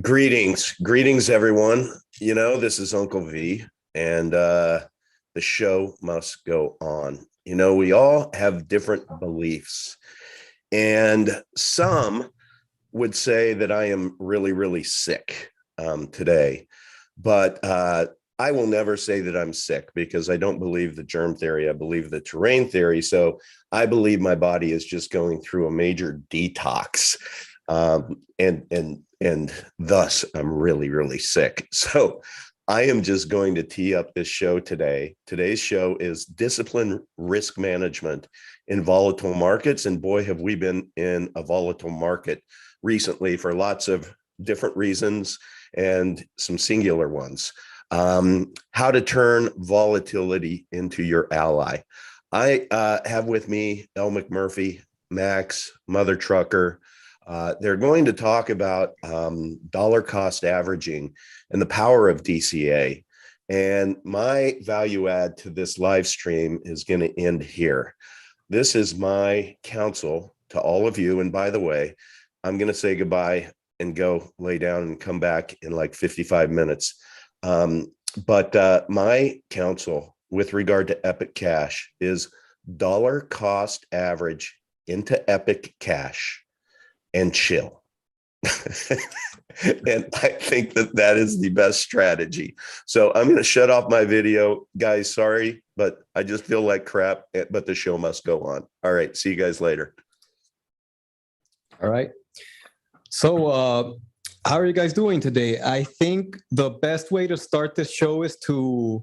Greetings, everyone. This is Uncle V, and the show must go on. We all have different beliefs, and some would say that I am really, really sick today, but I will never say that I'm sick because I don't believe the germ theory. I believe the terrain theory. So I believe my body is just going through a major detox, and thus I'm really, really sick. So I am just going to tee up this show today. Today's show is discipline risk management in volatile markets. And boy, have we been in a volatile market recently for lots of different reasons and some singular ones. How to turn volatility into your ally. I have with me Elle McMurphy, Max, Mother Trucker. They're going to talk about dollar cost averaging and the power of DCA. And my value add to this live stream is going to end here. This is my counsel to all of you. And by the way, I'm going to say goodbye and go lay down and come back in like 55 minutes. But my counsel with regard to Epic Cash is dollar cost average into Epic Cash and chill. And I think that is the best strategy. So I'm going to shut off my video, guys. Sorry, but I just feel like crap, but the show must go on. All right. See you guys later. All right. So how are you guys doing today? I think the best way to start this show is to,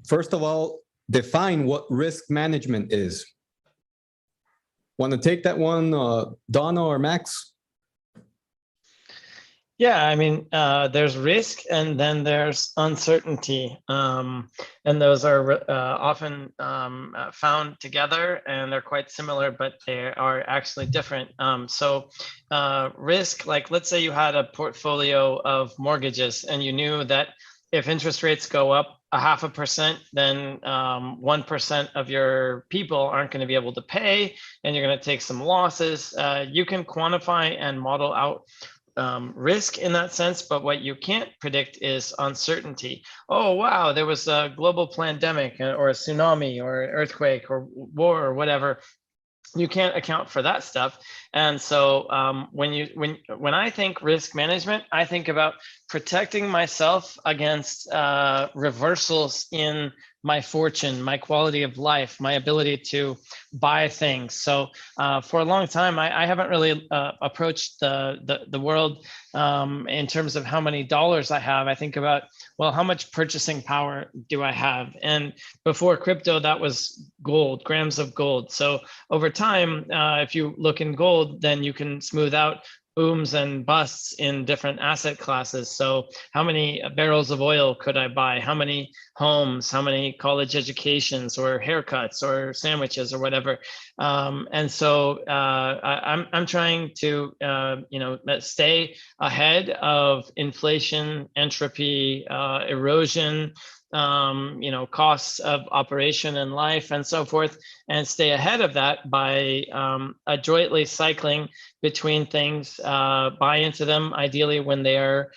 first of all, define what risk management is. Want to take that one, Donna or Max? Yeah, I mean, there's risk and then there's uncertainty. And those are often found together, and they're quite similar, but they are actually different. So risk, like let's say you had a portfolio of mortgages and you knew that if interest rates go up 0.5%, then 1% of your people aren't going to be able to pay, and you're going to take some losses. You can quantify and model out risk in that sense, but what you can't predict is uncertainty. Oh, wow, there was a global pandemic or a tsunami or an earthquake or war or whatever. You can't account for that stuff. And so when I think risk management, I think about protecting myself against reversals in my fortune, my quality of life, my ability to buy things. So for a long time, I haven't really approached the world in terms of how many dollars I have. I think about, well, how much purchasing power do I have? And before crypto, that was gold, grams of gold. So over time, if you look in gold, then you can smooth out booms and busts in different asset classes. So how many barrels of oil could I buy? How many homes? How many college educations or haircuts or sandwiches or whatever? And so I'm trying to stay ahead of inflation, entropy, erosion, costs of operation and life and so forth, and stay ahead of that by adroitly cycling between things, buy into them ideally when they are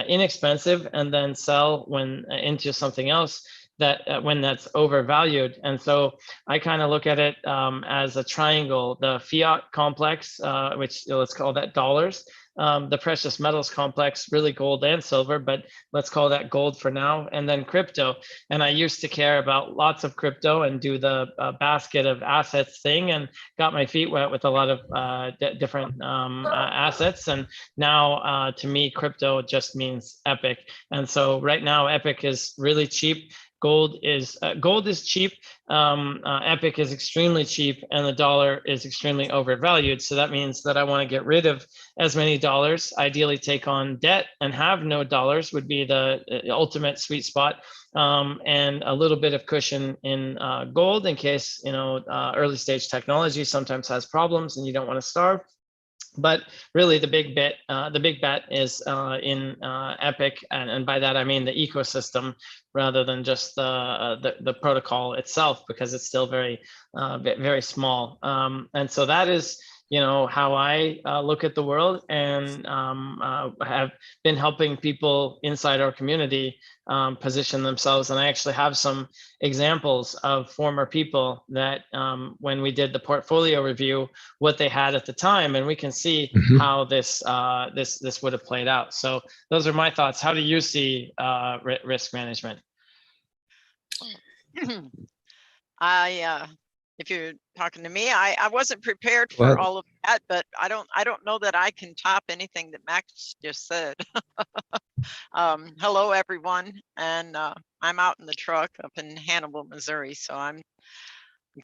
inexpensive, and then sell when into something else that when that's overvalued. And so I kind of look at it as a triangle: the fiat complex, which let's call that dollars, the precious metals complex, really gold and silver, but let's call that gold for now, and then crypto. And I used to care about lots of crypto and do the basket of assets thing, and got my feet wet with a lot of different assets. And now to me, crypto just means Epic. And so right now, Epic is really cheap. Gold is cheap, Epic is extremely cheap, and the dollar is extremely overvalued. So that means that I want to get rid of as many dollars, ideally take on debt and have no dollars would be the ultimate sweet spot, and a little bit of cushion in gold in case early stage technology sometimes has problems and you don't want to starve. But really, the big bet is in Epic, and by that I mean the ecosystem rather than just the protocol itself, because it's still very very small. And so that is how I look at the world, and have been helping people inside our community position themselves. And I actually have some examples of former people that when we did the portfolio review, what they had at the time, and we can see how this would have played out. So those are my thoughts. How do you see risk management? If you're talking to me, I wasn't prepared for all of that, but I don't know that I can top anything that Max just said. Hello, everyone, and I'm out in the truck up in Hannibal, Missouri, so I'm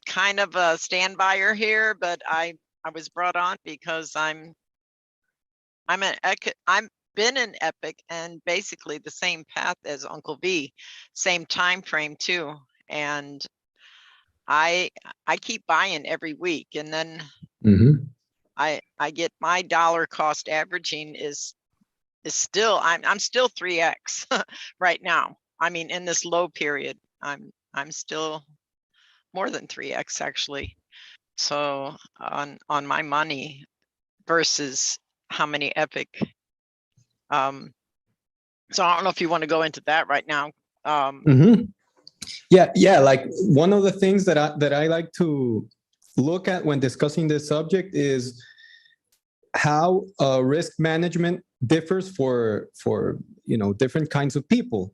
kind of a standbyer here, but I was brought on because I'm been in Epic, and basically the same path as Uncle V, same time frame too, and I keep buying every week, and then I get my dollar cost averaging is still I'm still 3x right now. I mean, in this low period, I'm still more than 3x actually. So on my money versus how many Epic. So I don't know if you want to go into that right now. Yeah. Like one of the things that I like to look at when discussing this subject is how risk management differs for different kinds of people.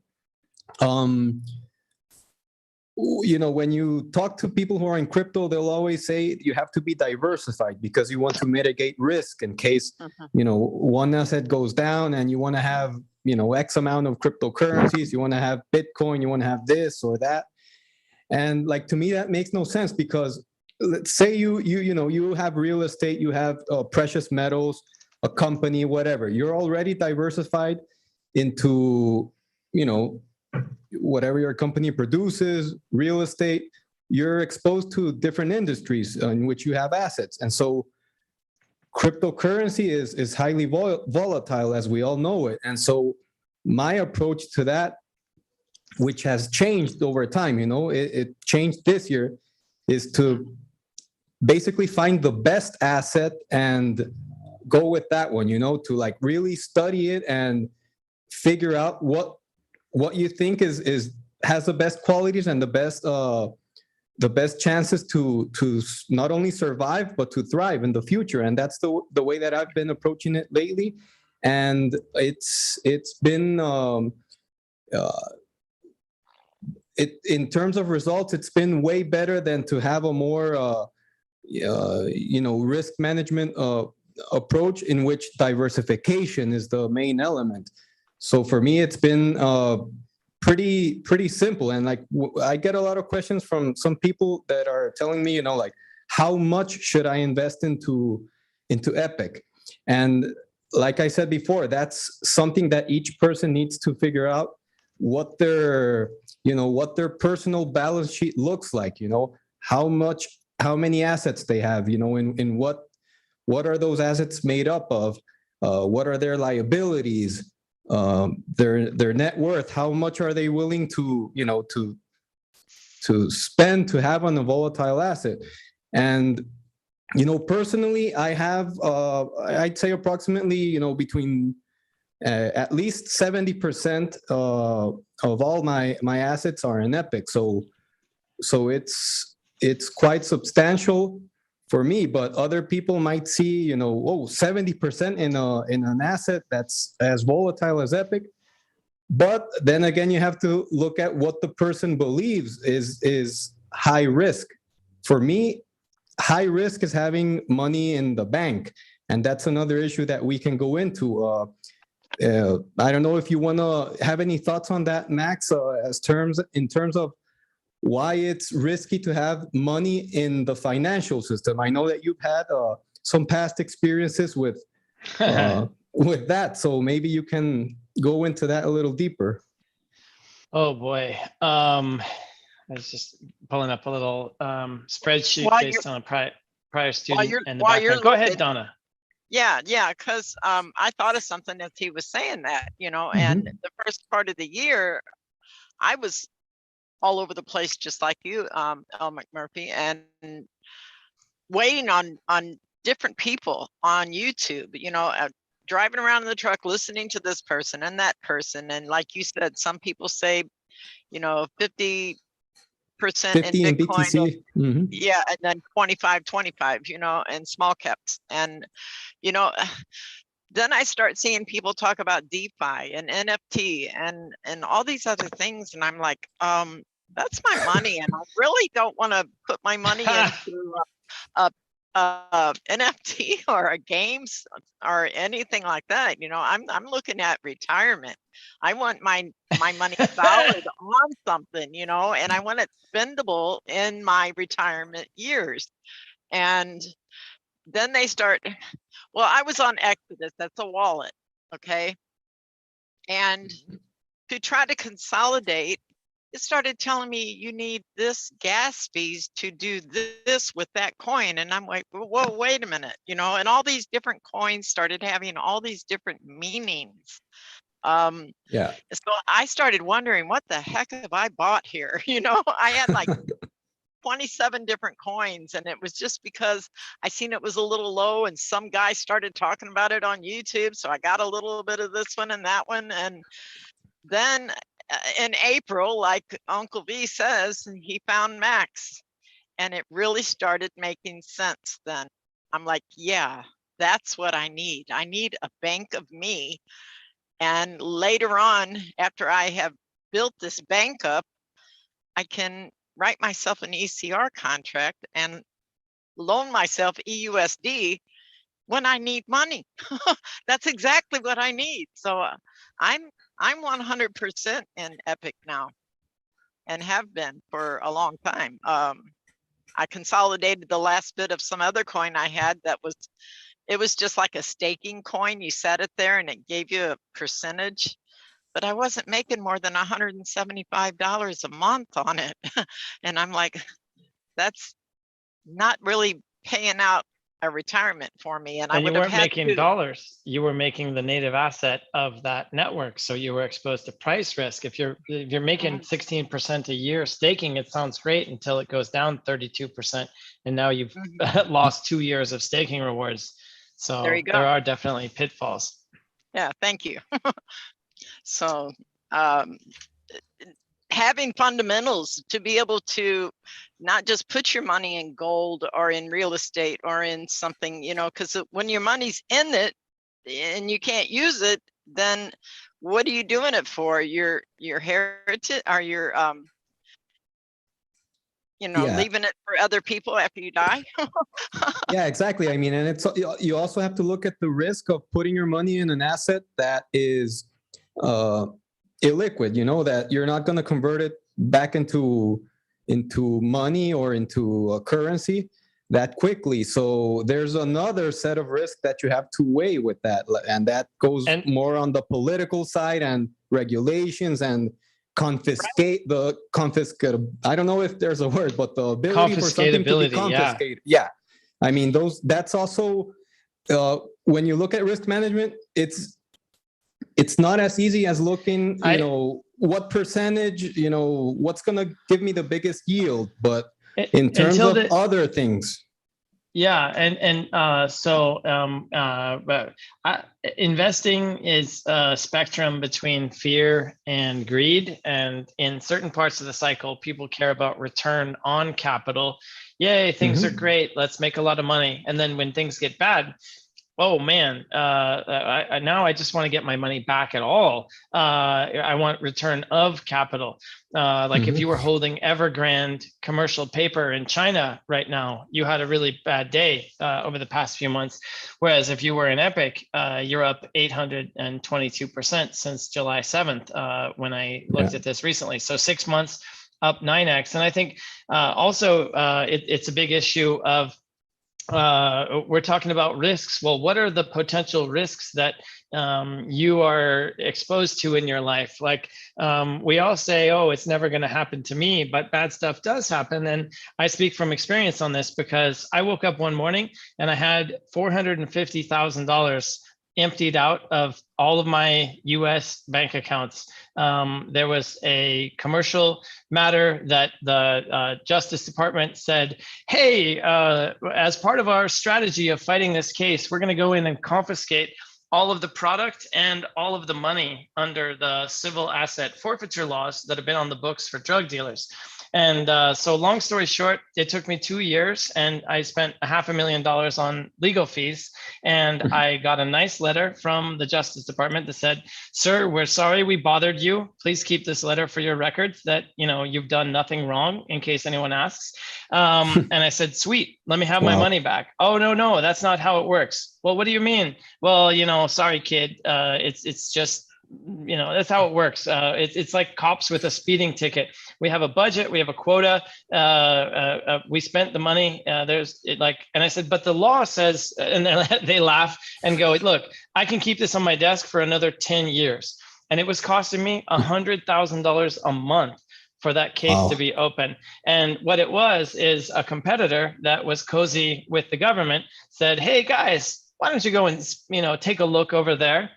When you talk to people who are in crypto, they'll always say you have to be diversified because you want to mitigate risk in case one asset goes down, and you want to have X amount of cryptocurrencies. You want to have Bitcoin, you want to have this or that. And like, to me, that makes no sense, because let's say you have real estate, you have precious metals, a company, whatever. You're already diversified into whatever your company produces, real estate. You're exposed to different industries in which you have assets, and so cryptocurrency is highly volatile, as we all know it. And so my approach to that, which has changed over time, it changed this year, is to basically find the best asset and go with that one, to like really study it and figure out what you think has the best qualities and the best chances to not only survive but to thrive in the future. And that's the way that I've been approaching it lately. And it's been in terms of results, it's been way better than to have a more risk management approach in which diversification is the main element. So for me, it's been pretty simple. And like, I get a lot of questions from some people that are telling me, like, how much should I invest into Epic? And like I said before, that's something that each person needs to figure out, what their personal balance sheet looks like, how many assets they have, in what are those assets made up of, what are their liabilities, their net worth, how much are they willing to spend to have on a volatile asset. And personally, I have I'd say approximately between at least 70% of all my assets are in Epic. So it's quite substantial for me, but other people might see 70% in an asset that's as volatile as Epic. But then again, you have to look at what the person believes is high risk. For me, high risk is having money in the bank, and that's another issue that we can go into. I don't know if you want to have any thoughts on that, Max, in terms of why it's risky to have money in the financial system. I know that you've had some past experiences with that, so maybe you can go into that a little deeper. Oh boy, I was just pulling up a little spreadsheet based on a prior student in the background. Go ahead, Donna. Yeah, because I thought of something as he was saying that, and the first part of the year, I was all over the place, just like you, L. McMurphy, and waiting on different people on YouTube, driving around in the truck, listening to this person and that person. And like you said, some people say, 50% in 50 in Bitcoin. BTC. Mhm. Yeah. And then 25, and small caps. And, then I start seeing people talk about DeFi and NFT and all these other things. And I'm like, that's my money. And I really don't want to put my money into a NFT or a games or anything like that. I'm looking at retirement. I want my money solid on something, and I want it spendable in my retirement years. And then they start, well, I was on Exodus, that's a wallet, okay? And to try to consolidate, it started telling me you need this gas fees to do this with that coin. And I'm like, whoa, wait a minute, and all these different coins started having all these different meanings. Yeah. So I started wondering, what the heck have I bought here? I had like 27 different coins, and it was just because I seen it was a little low and some guy started talking about it on YouTube. So I got a little bit of this one and that one. And then in April, like Uncle V says, he found Max, and it really started making sense. Then I'm like, yeah, that's what I need. I need a bank of me. And later on, after I have built this bank up, I can write myself an ECR contract and loan myself EUSD when I need money. That's exactly what I need. So I'm 100% in Epic now, and have been for a long time. I consolidated the last bit of some other coin I had it was just like a staking coin. You set it there and it gave you a percentage, but I wasn't making more than $175 a month on it. And I'm like, that's not really paying out a retirement for me. And I And you would have weren't had making to. dollars. You were making the native asset of that network. So you were exposed to price risk. If you're making 16% a year staking, it sounds great until it goes down 32%. And now you've lost 2 years of staking rewards. So There you go. there are definitely pitfalls. Yeah, thank you. So having fundamentals to be able to not just put your money in gold or in real estate or in something, because when your money's in it and you can't use it, then what are you doing it for? Your heritage, or your leaving it for other people after you die? Yeah, exactly. I mean, and it's, you also have to look at the risk of putting your money in an asset that is illiquid, that you're not going to convert it back into money or into a currency that quickly. So there's another set of risks that you have to weigh with that. And that goes more on the political side and regulations and confiscate I don't know if there's a word, but the ability for something to be confiscated. Yeah. I mean, that's also, when you look at risk management, it's not as easy as looking, what percentage, what's going to give me the biggest yield, but in terms of other things. Yeah, investing is a spectrum between fear and greed, and in certain parts of the cycle, people care about return on capital. Yay, things are great, let's make a lot of money. And then when things get bad, oh man, now I just want to get my money back at all. I want return of capital. Like if you were holding Evergrande commercial paper in China right now, you had a really bad day over the past few months. Whereas if you were in Epic, you're up 822% since July 7th when I looked at this recently. So 6 months up 9x. And I think also it's a big issue of, we're talking about risks. Well, what are the potential risks that you are exposed to in your life? Like we all say, oh, it's never going to happen to me, but bad stuff does happen. And I speak from experience on this because I woke up one morning and I had $450,000 emptied out of all of my US bank accounts. There was a commercial matter that the Justice Department said, hey, as part of our strategy of fighting this case, we're going to go in and confiscate all of the product and all of the money under the civil asset forfeiture laws that have been on the books for drug dealers. And so long story short, it took me 2 years and I spent $500,000 on legal fees. And I got a nice letter from the Justice Department that said, sir, we're sorry we bothered you. Please keep this letter for your records that, you know, you've done nothing wrong, in case anyone asks. And I said, sweet, let me have my money back. Oh, no, that's not how it works. Well, what do you mean? Well, you know, sorry, kid. It's just, you know, that's how it works. It's like cops with a speeding ticket. We have a budget, we have a quota. We spent the money. And I said, but the law says, and they laugh and go, look, I can keep this on my desk for another 10 years. And it was costing me $100,000 a month for that case to be open. And what it was is a competitor that was cozy with the government said, hey guys, why don't you go and, you know, take a look over there?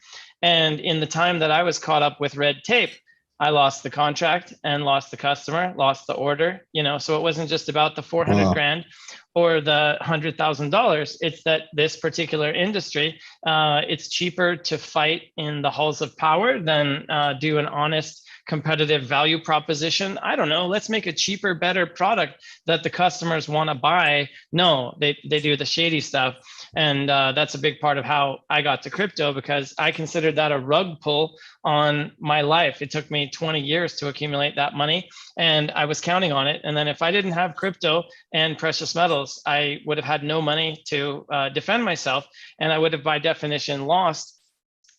And in the time that I was caught up with red tape, I lost the contract and lost the customer, lost the order, you know, so it wasn't just about the 400 grand or the $100,000. It's that this particular industry, it's cheaper to fight in the halls of power than do an honest competitive value proposition. I don't know, let's make a cheaper, better product that the customers want to buy. No, they do the shady stuff. And that's a big part of how I got to crypto, because I considered that a rug pull on my life. It took me 20 years to accumulate that money, and I was counting on it. And then if I didn't have crypto and precious metals, I would have had no money to defend myself, and I would have by definition lost.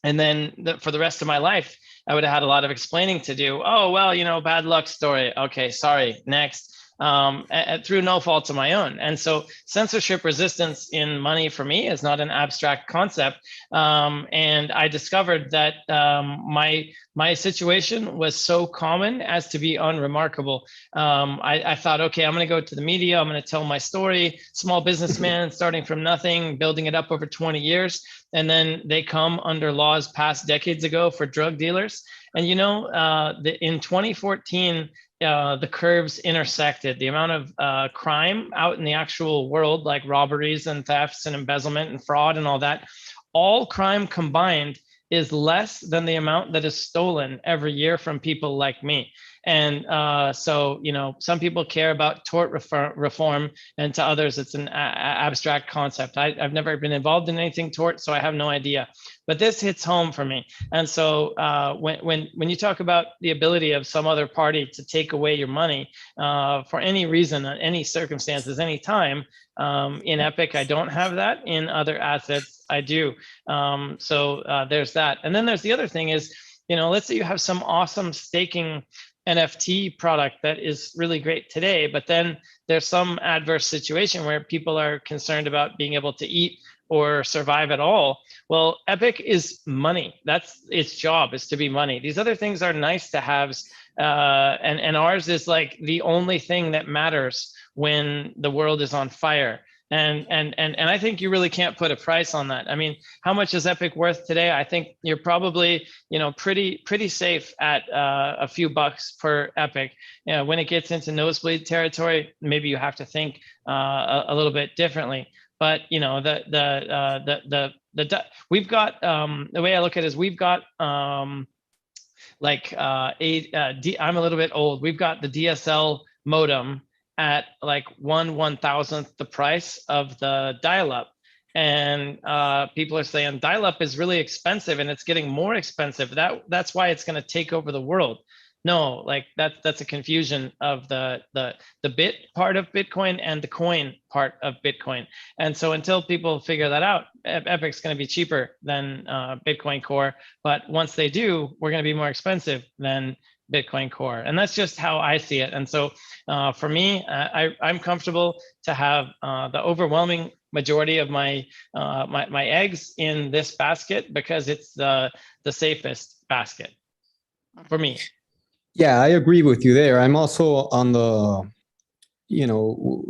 And then for the rest of my life, I would have had a lot of explaining to do. Oh, well, you know, bad luck story. Okay, sorry, next. Through no fault of my own. And so censorship resistance in money for me is not an abstract concept. And I discovered that my situation was so common as to be unremarkable. I thought, okay, I'm going to go to the media. I'm going to tell my story. Small businessman starting from nothing, building it up over 20 years. And then they come under laws passed decades ago for drug dealers. And, you know, in 2014, the curves intersected. The amount of crime out in the actual world, like robberies and thefts and embezzlement and fraud and all that, all crime combined is less than the amount that is stolen every year from people like me. And so, you know, some people care about tort reform, and to others, it's an abstract concept. I've never been involved in anything tort, so I have no idea. But this hits home for me. And so when you talk about the ability of some other party to take away your money for any reason, any circumstances, any time, in Epic, I don't have that. In other assets, I do. So there's that. And then there's the other thing is, you know, let's say you have some awesome staking NFT product that is really great today, but then there's some adverse situation where people are concerned about being able to eat or survive at all. Well, Epic is money. That's its job, is to be money. These other things are nice to haves, and ours is like the only thing that matters when the world is on fire. And I think you really can't put a price on that. I mean, how much is Epic worth today? I think you're probably, you know, pretty safe at a few bucks per Epic. You know, when it gets into nosebleed territory, maybe you have to think a little bit differently. But you know, we've got the way I look at it is we've got I'm a little bit old. We've got the DSL modem at like 1/1000th the price of the dial-up. And people are saying dial-up is really expensive and it's getting more expensive. That's why it's going to take over the world. No, like that's a confusion of the bit part of Bitcoin and the coin part of Bitcoin. And so until people figure that out, Epic's going to be cheaper than Bitcoin Core. But once they do, we're going to be more expensive than Bitcoin Core. And that's just how I see it. And so for me, I'm comfortable to have the overwhelming majority of my my eggs in this basket because it's the safest basket for me. Yeah, I agree with you there. I'm also on the, you know,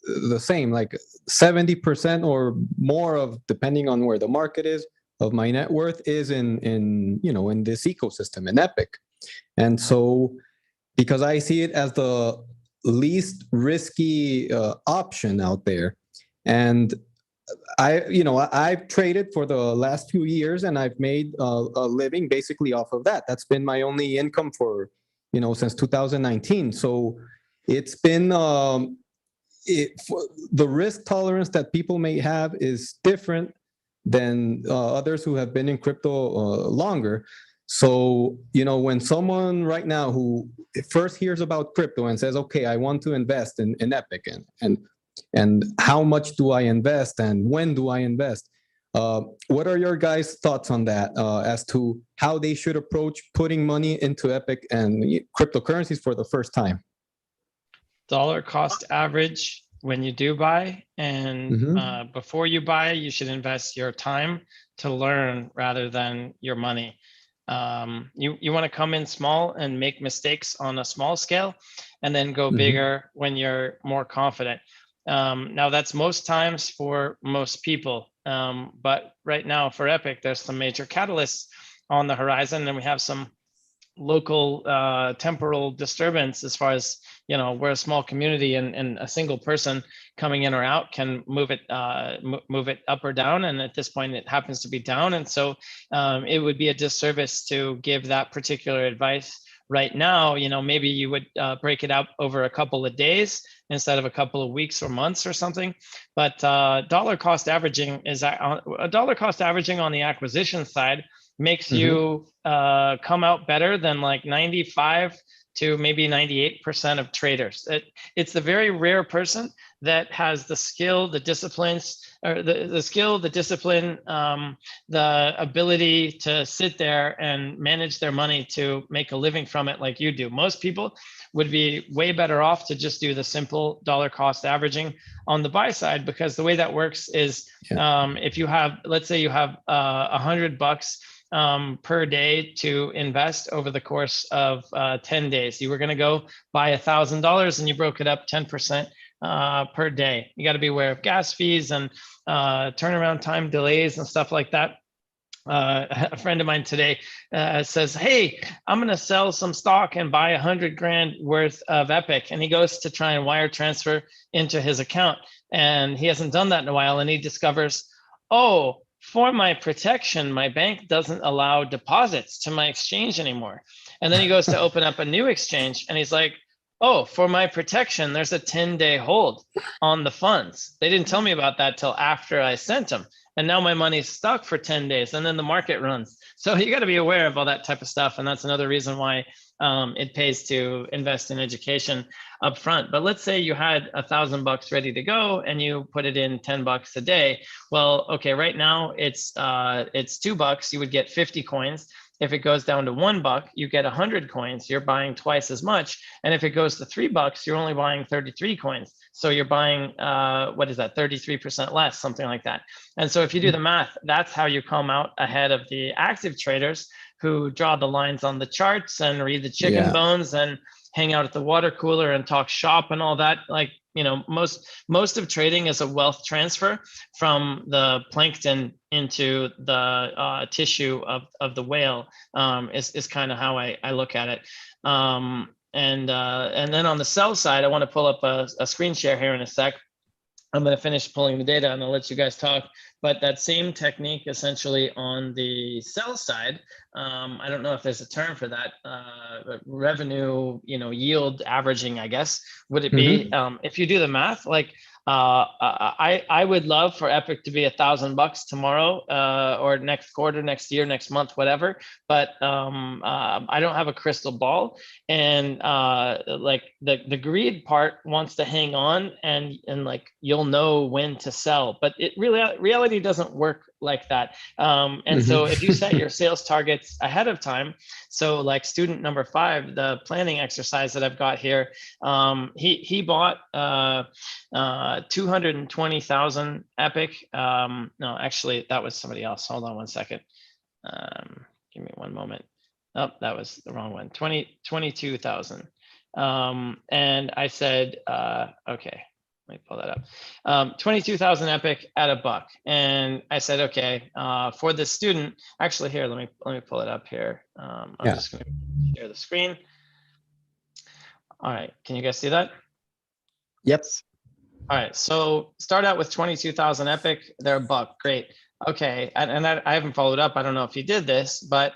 the same, like 70% or more of, depending on where the market is, of my net worth is in this ecosystem in Epic. And so because I see it as the least risky option out there, and I've traded for the last few years, and I've made a living basically off of that. That's been my only income for since 2019. So it's been the risk tolerance that people may have is different than others who have been in crypto longer. So, when someone right now who first hears about crypto and says, okay, I want to invest in Epic, and how much do I invest and when do I invest? What are your guys' thoughts on that as to how they should approach putting money into Epic and cryptocurrencies for the first time? Dollar cost average when you do buy, and before you buy, you should invest your time to learn rather than your money. You want to come in small and make mistakes on a small scale, and then go bigger when you're more confident. Now that's most times for most people, but right now for Epic, there's some major catalysts on the horizon, and we have some local temporal disturbance as far as we're a small community, and a single person coming in or out can move it up or down, and at this point it happens to be down, and so it would be a disservice to give that particular advice right now. Maybe you would break it up over a couple of days instead of a couple of weeks or months or something. But dollar cost averaging on the acquisition side makes you come out better than like 95 to maybe 98% of traders. It's the very rare person that has the skill, the disciplines, or the skill, the discipline, the ability to sit there and manage their money to make a living from it like you do. Most people would be way better off to just do the simple dollar cost averaging on the buy side, because the way that works is if you have, let's say you have $100 per day to invest over the course of 10 days. You were going to go buy $1,000 and you broke it up 10% per day. You got to be aware of gas fees and turnaround time delays and stuff like that. A friend of mine today says, hey, I'm going to sell some stock and buy 100 grand worth of Epic. And he goes to try and wire transfer into his account. And he hasn't done that in a while. And he discovers, oh, for my protection, my bank doesn't allow deposits to my exchange anymore. And then he goes to open up a new exchange and he's like, oh, for my protection, there's a 10-day hold on the funds. They didn't tell me about that till after I sent them. And now my money's stuck for 10 days and then the market runs. So you got to be aware of all that type of stuff. And that's another reason why it pays to invest in education up front. But let's say you had $1,000 ready to go and you put it in $10 a day. Well, okay, right now it's $2. You would get 50 coins. If it goes down to $1, you get 100 coins. You're buying twice as much. And if it goes to $3, you're only buying 33 coins. So you're buying, what is that, 33% less, something like that. And so if you do the math, that's how you come out ahead of the active traders who draw the lines on the charts and read the chicken bones and hang out at the water cooler and talk shop and all that. Like, most of trading is a wealth transfer from the plankton into the tissue of the whale, is kind of how I look at it. And then on the sell side, I want to pull up a screen share here in a sec. I'm going to finish pulling the data and I'll let you guys talk. But that same technique essentially on the sell side, I don't know if there's a term for that, revenue, yield averaging, I guess, would it be? If you do the math, like I would love for Epic to be $1,000 tomorrow, or next quarter, next year, next month, whatever. But I don't have a crystal ball, and like the greed part wants to hang on, and like you'll know when to sell. But it reality doesn't work like that. And so if you set your sales targets ahead of time, so like student number 5, the planning exercise that I've got here, he bought 220,000 Epic. No, actually that was somebody else. Hold on one second. Give me one moment. Oh, that was the wrong one. 22,000. And I said, okay, let me pull that up. 22,000 Epic at $1. And I said, okay, for this student, actually here, let me pull it up here. I'm just going to share the screen. All right, can you guys see that? Yep. All right, so start out with 22,000 Epic, they're $1, great. Okay, and I haven't followed up. I don't know if you did this, but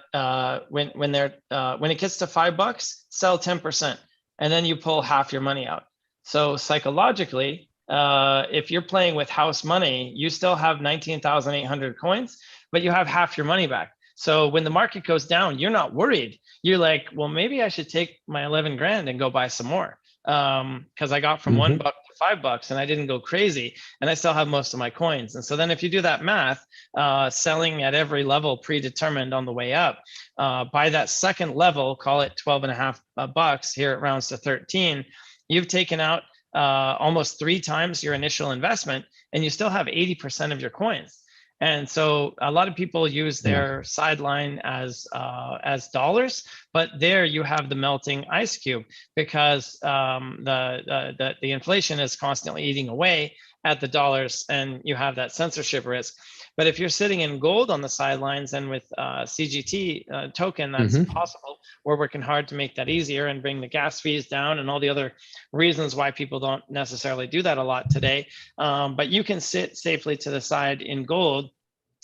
when it gets to $5, sell 10%, and then you pull half your money out. So psychologically, if you're playing with house money, you still have 19,800 coins, but you have half your money back. So when the market goes down, you're not worried. You're like, well, maybe I should take my 11 grand and go buy some more, because I got from $1 to $5 and I didn't go crazy, and I still have most of my coins. And so then if you do that math, selling at every level predetermined on the way up, by that second level, call it 12.5 bucks, here it rounds to 13, you've taken out almost 3 times your initial investment, and you still have 80% of your coins. And so a lot of people use their sideline as dollars, but there you have the melting ice cube, because the inflation is constantly eating away at the dollars, and you have that censorship risk. But if you're sitting in gold on the sidelines, and with CGT token, that's possible. We're working hard to make that easier and bring the gas fees down and all the other reasons why people don't necessarily do that a lot today. But you can sit safely to the side in gold.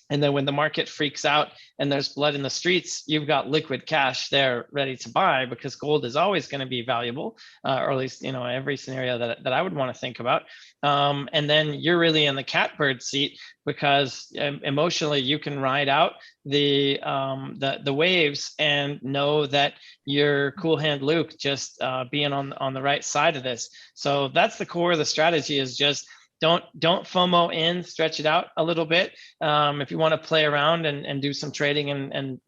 And then when the market freaks out and there's blood in the streets, you've got liquid cash there ready to buy, because gold is always going to be valuable, or at least, every scenario that I would want to think about. And then you're really in the catbird seat, because emotionally you can ride out the waves and know that you're cool hand Luke, just being on the right side of this. So that's the core of the strategy, is just don't FOMO in, stretch it out a little bit. If you want to play around and do some trading and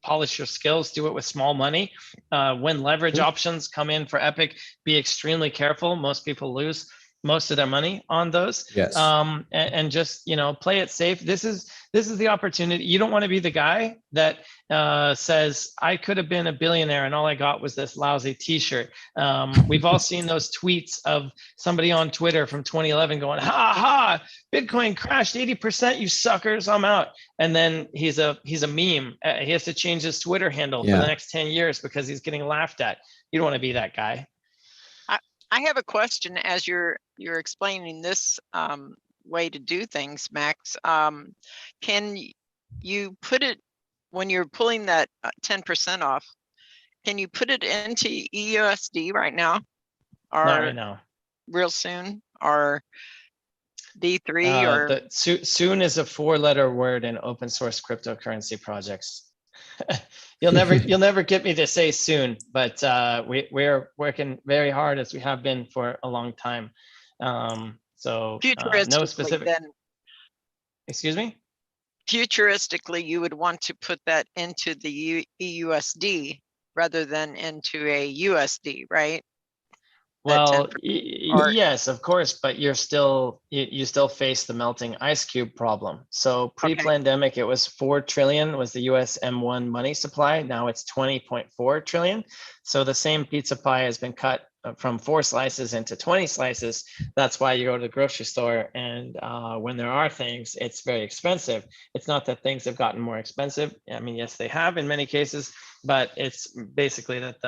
polish your skills, do it with small money. When leverage options come in for Epic, be extremely careful. Most people lose most of their money on those. Yes. And just, play it safe. This is the opportunity. You don't want to be the guy that says, I could have been a billionaire and all I got was this lousy t-shirt. We've all seen those tweets of somebody on Twitter from 2011 going, ha ha, Bitcoin crashed 80%, you suckers, I'm out. And then he's a meme. He has to change his Twitter handle for the next 10 years because he's getting laughed at. You don't want to be that guy. I have a question as you're explaining this way to do things, Max. Can you put it, when you're pulling that 10% off, can you put it into EUSD right now? Or not right now. Real soon? Or D3? Or soon is a 4-letter word in open source cryptocurrency projects. You'll never get me to say soon, but we're working very hard, as we have been for a long time. So no specific. Then, excuse me? Futuristically, you would want to put that into the EUSD rather than into a USD, right? Well, yes, of course, but you still face the melting ice cube problem. So pre-pandemic, It was 4 trillion was the US M1 money supply. Now it's 20.4 trillion. So the same pizza pie has been cut from 4 slices into 20 slices. That's why you go to the grocery store, and when there are things, it's very expensive. It's not that things have gotten more expensive. I mean, yes, they have in many cases, but it's basically that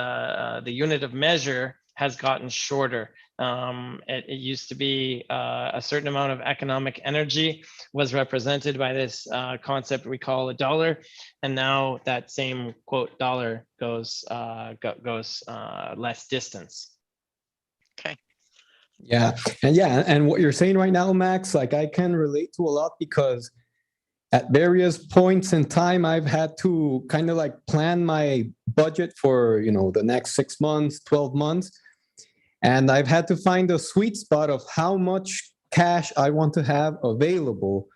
the unit of measure has gotten shorter. It used to be a certain amount of economic energy was represented by this concept we call a dollar, and now that same quote dollar goes less distance. Okay. Yeah, and what you're saying right now, Max, like I can relate to a lot, because at various points in time, I've had to kind of like plan my budget for, the next 6 months, 12 months. And I've had to find a sweet spot of how much cash I want to have available,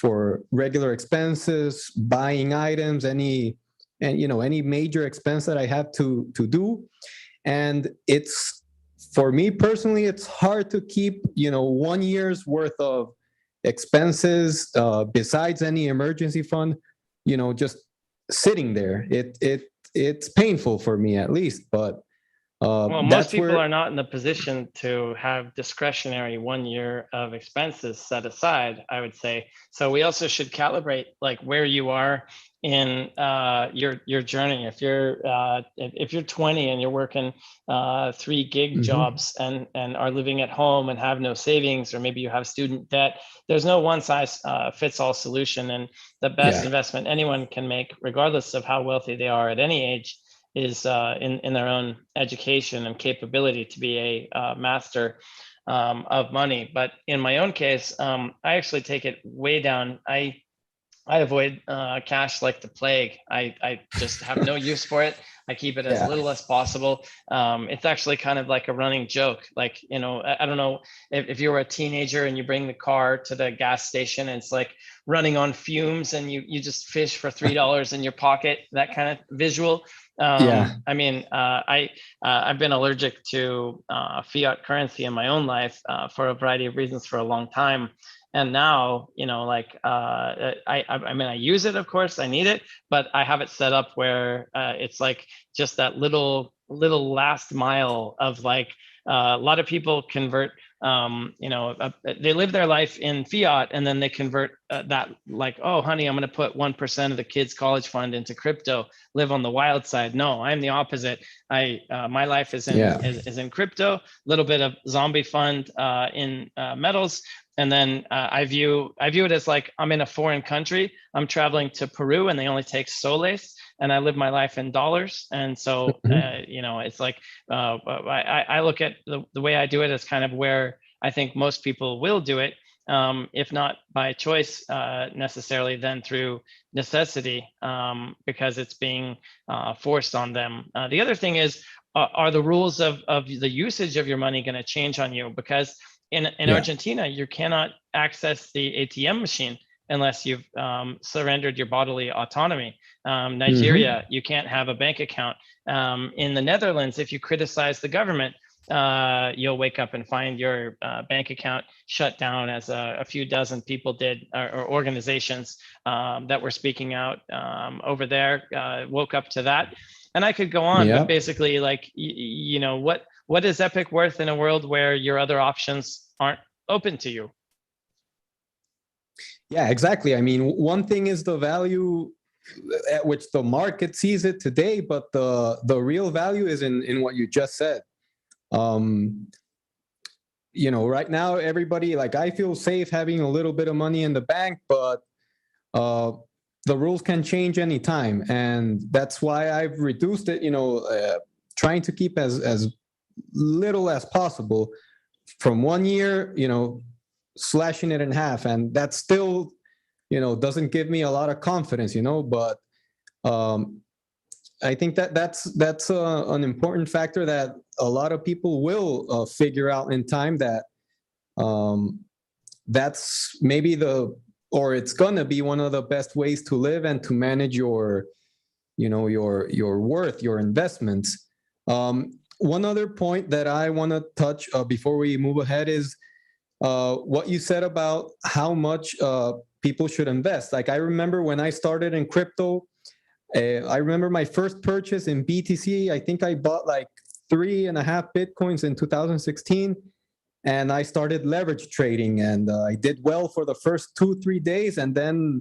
for regular expenses, buying items, any major expense that I have to do. And it's, for me personally, it's hard to keep, 1 year's worth of expenses besides any emergency fund, just sitting there. It's painful for me, at least, but Well, most That's people are where, not in the position to have discretionary 1 year of expenses set aside, I would say. So we also should calibrate like where you are in your journey. If you're 20 and you're working 3 gig Mhm. jobs and are living at home and have no savings, or maybe you have student debt, there's no one size fits all solution. And the best Yeah. investment anyone can make, regardless of how wealthy they are at any age, is in their own education and capability to be a master of money. But in my own case, I actually take it way down. I avoid cash like the plague. I just have no use for it. I keep it as Yeah. little as possible. It's actually kind of like a running joke. Like, I don't know if you were a teenager and you bring the car to the gas station and it's like running on fumes and you just fish for $3 in your pocket, that kind of visual. Yeah. I mean, I've been allergic to fiat currency in my own life for a variety of reasons for a long time. And now, like I mean, I use it, of course, I need it, but I have it set up where it's like just that little last mile of like a lot of people convert. They live their life in fiat and then they convert that, like, oh, honey, I'm going to put 1% of the kids' college fund into crypto. Live on the wild side. No, I'm the opposite. My life is in Yeah. is in crypto. A little bit of zombie fund in metals. And then I view it as like I'm in a foreign country. I'm traveling to Peru and they only take soles, and I live my life in dollars. And so Mhm. it's like I look at the way I do it as kind of where I think most people will do it, if not by choice necessarily, then through necessity, because it's being forced on them. The other thing is, are the rules of the usage of your money going to change on you? Because in Yeah. Argentina, you cannot access the ATM machine unless you've surrendered your bodily autonomy. Mhm. Nigeria, you can't have a bank account. In the Netherlands, if you criticize the government, you'll wake up and find your bank account shut down, as a few dozen people did, or organizations that were speaking out over there woke up to that. And I could go on, but Yeah. basically, like, what is Epic worth in a world where your other options aren't open to you? Yeah, exactly. I mean, one thing is the value at which the market sees it today, but the real value is in what you just said. Um, right now, everybody, like, I feel safe having a little bit of money in the bank, but uh, the rules can change anytime, and that's why I've reduced it. Trying to keep as little as possible from 1 year. Slashing it in half, and that still doesn't give me a lot of confidence. But um, I think that's an important factor that a lot of people will figure out in time, that um, that's maybe or it's gonna be one of the best ways to live and to manage your worth, your investments. One other point that I want to touch before we move ahead is what you said about how much people should invest. Like, I remember when I started in crypto, I remember my first purchase in BTC. I think I bought like 3.5 Bitcoins in 2016. And I started leverage trading, and I did well for the first 2-3 days, and then,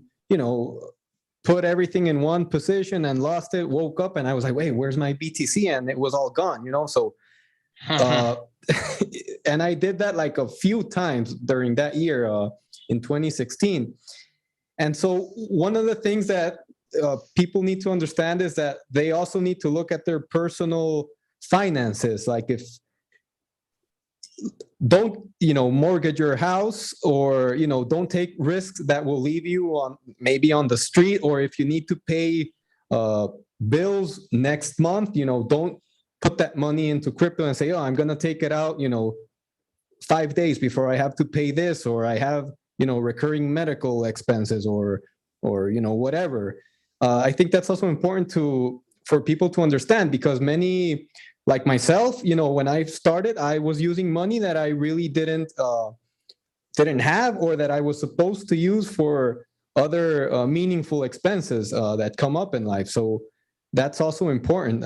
put everything in one position and lost it, woke up, and I was like, wait, where's my BTC? And it was all gone. So uh, and I did that like a few times during that year in 2016. And so one of the things that people need to understand is that they also need to look at their personal finances. Like, if don't mortgage your house, or don't take risks that will leave you on maybe on the street, or if you need to pay bills next month, don't put that money into crypto and say, oh, I'm going to take it out 5 days before I have to pay this, or I have recurring medical expenses, or whatever. I think that's also important for people to understand, because many, like myself, when I started, I was using money that I really didn't have, or that I was supposed to use for other meaningful expenses that come up in life. So That's also important.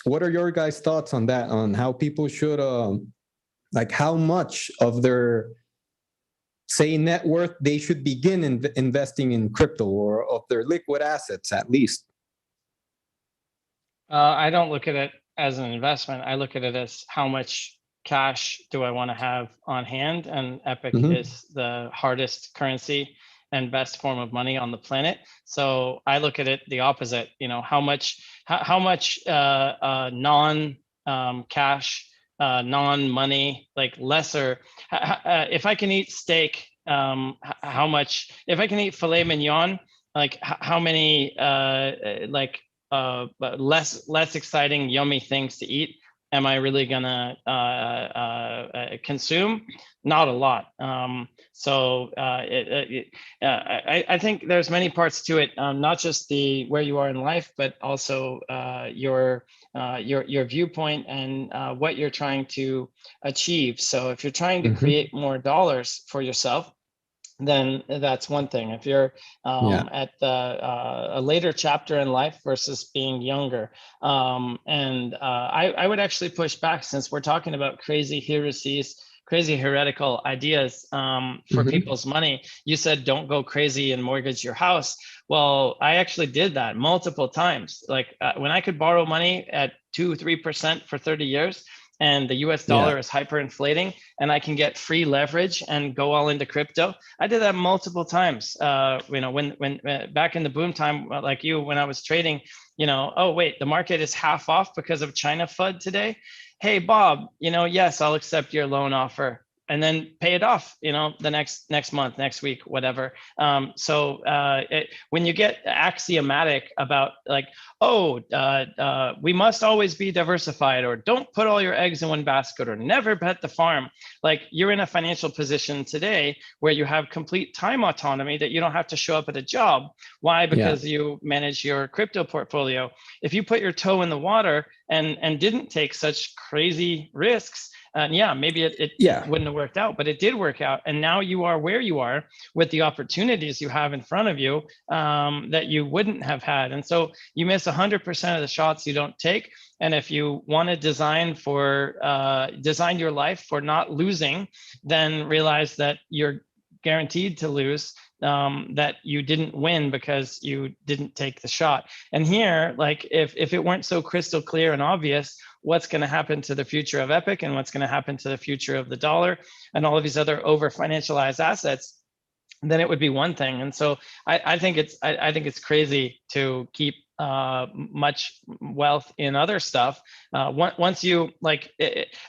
What are your guys' thoughts on that? On how people should, like, how much of their, say, net worth they should begin investing in crypto, or of their liquid assets at least? I don't look at it as an investment. I look at it as how much cash do I want to have on hand, and Epic is the hardest currency and best form of money on the planet. So I look at it the opposite. You know, how much non cash, non money, like lesser. If I can eat steak, how much? If I can eat filet mignon, like how many less exciting, yummy things to eat am I really gonna consume? Not a lot. I think there's many parts to it, not just the where you are in life, but also your viewpoint and what you're trying to achieve. So if you're trying to create more dollars for yourself, then that's one thing. If you're at a later chapter in life versus being younger, I would actually push back, since we're talking about crazy heresies, crazy heretical ideas for people's money. You said don't go crazy and mortgage your house. Well, I actually did that multiple times. Like when I could borrow money at 2-3% for 30 years, and the US dollar is hyperinflating, and I can get free leverage and go all into crypto. I did that multiple times. When back in the boom time, like you, when I was trading, oh wait, the market is half off because of China FUD today. Hey, Bob, yes, I'll accept your loan offer, and then pay it off, the next month, next week, whatever. When you get axiomatic about like, we must always be diversified, or don't put all your eggs in one basket, or never bet the farm. Like, you're in a financial position today where you have complete time autonomy, that you don't have to show up at a job. Why? Because you manage your crypto portfolio. If you put your toe in the water and didn't take such crazy risks, maybe it wouldn't have worked out, but it did work out. And now you are where you are with the opportunities you have in front of you that you wouldn't have had. And so you miss 100% of the shots you don't take. And if you want to design your life for not losing, then realize that you're guaranteed to lose, that you didn't win because you didn't take the shot. And here, like, if it weren't so crystal clear and obvious what's going to happen to the future of Epic and what's going to happen to the future of the dollar and all of these other over financialized assets, then it would be one thing. And so I think it's crazy to keep much wealth in other stuff. Once you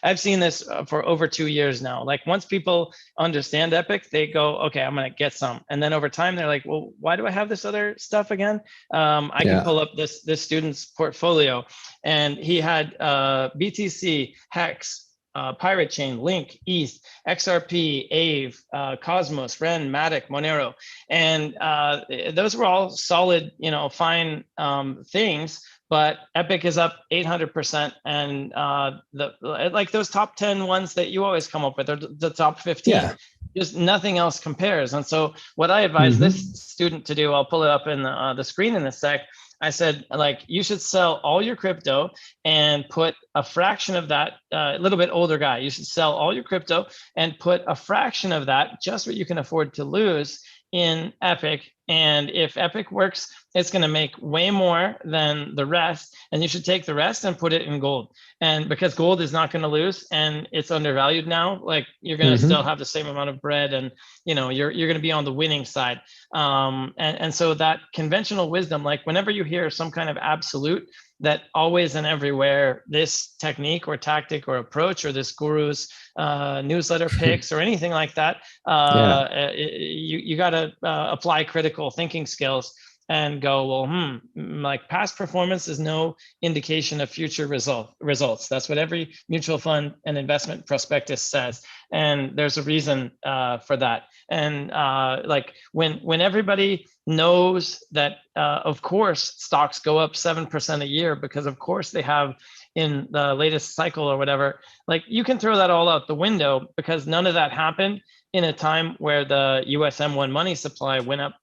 I've seen this for over 2 years now. Like, once people understand Epic, they go, okay, I'm gonna get some. And then over time, they're like, well, why do I have this other stuff again? I can pull up this student's portfolio, and he had BTC, Hex, Pirate Chain, Link, ETH, XRP, AVE, Cosmos, Ren, Matic, Monero. And those were all solid, fine things, but Epic is up 800%. And those top 10 ones that you always come up with, or the top 15, just nothing else compares. And so what I advise this student to do, I'll pull it up in the screen in a sec. I said, you should sell all your crypto and put a fraction of that, a little bit older guy, you should sell all your crypto and put a fraction of that, just what you can afford to lose, in Epic. And if Epic works, it's going to make way more than the rest. And you should take the rest and put it in gold. And because gold is not going to lose, and it's undervalued now, like, you're going to still have the same amount of bread, and you're going to be on the winning side. And so that conventional wisdom, like, whenever you hear some kind of absolute that always and everywhere, this technique or tactic or approach, or this guru's newsletter picks or anything like that, you got to apply critical thinking skills and go, well, like, past performance is no indication of future results. That's what every mutual fund and investment prospectus says. And there's a reason for that. And when everybody knows that, of course, stocks go up 7% a year, because of course they have in the latest cycle or whatever, like, you can throw that all out the window, because none of that happened in a time where the US M1 money supply went up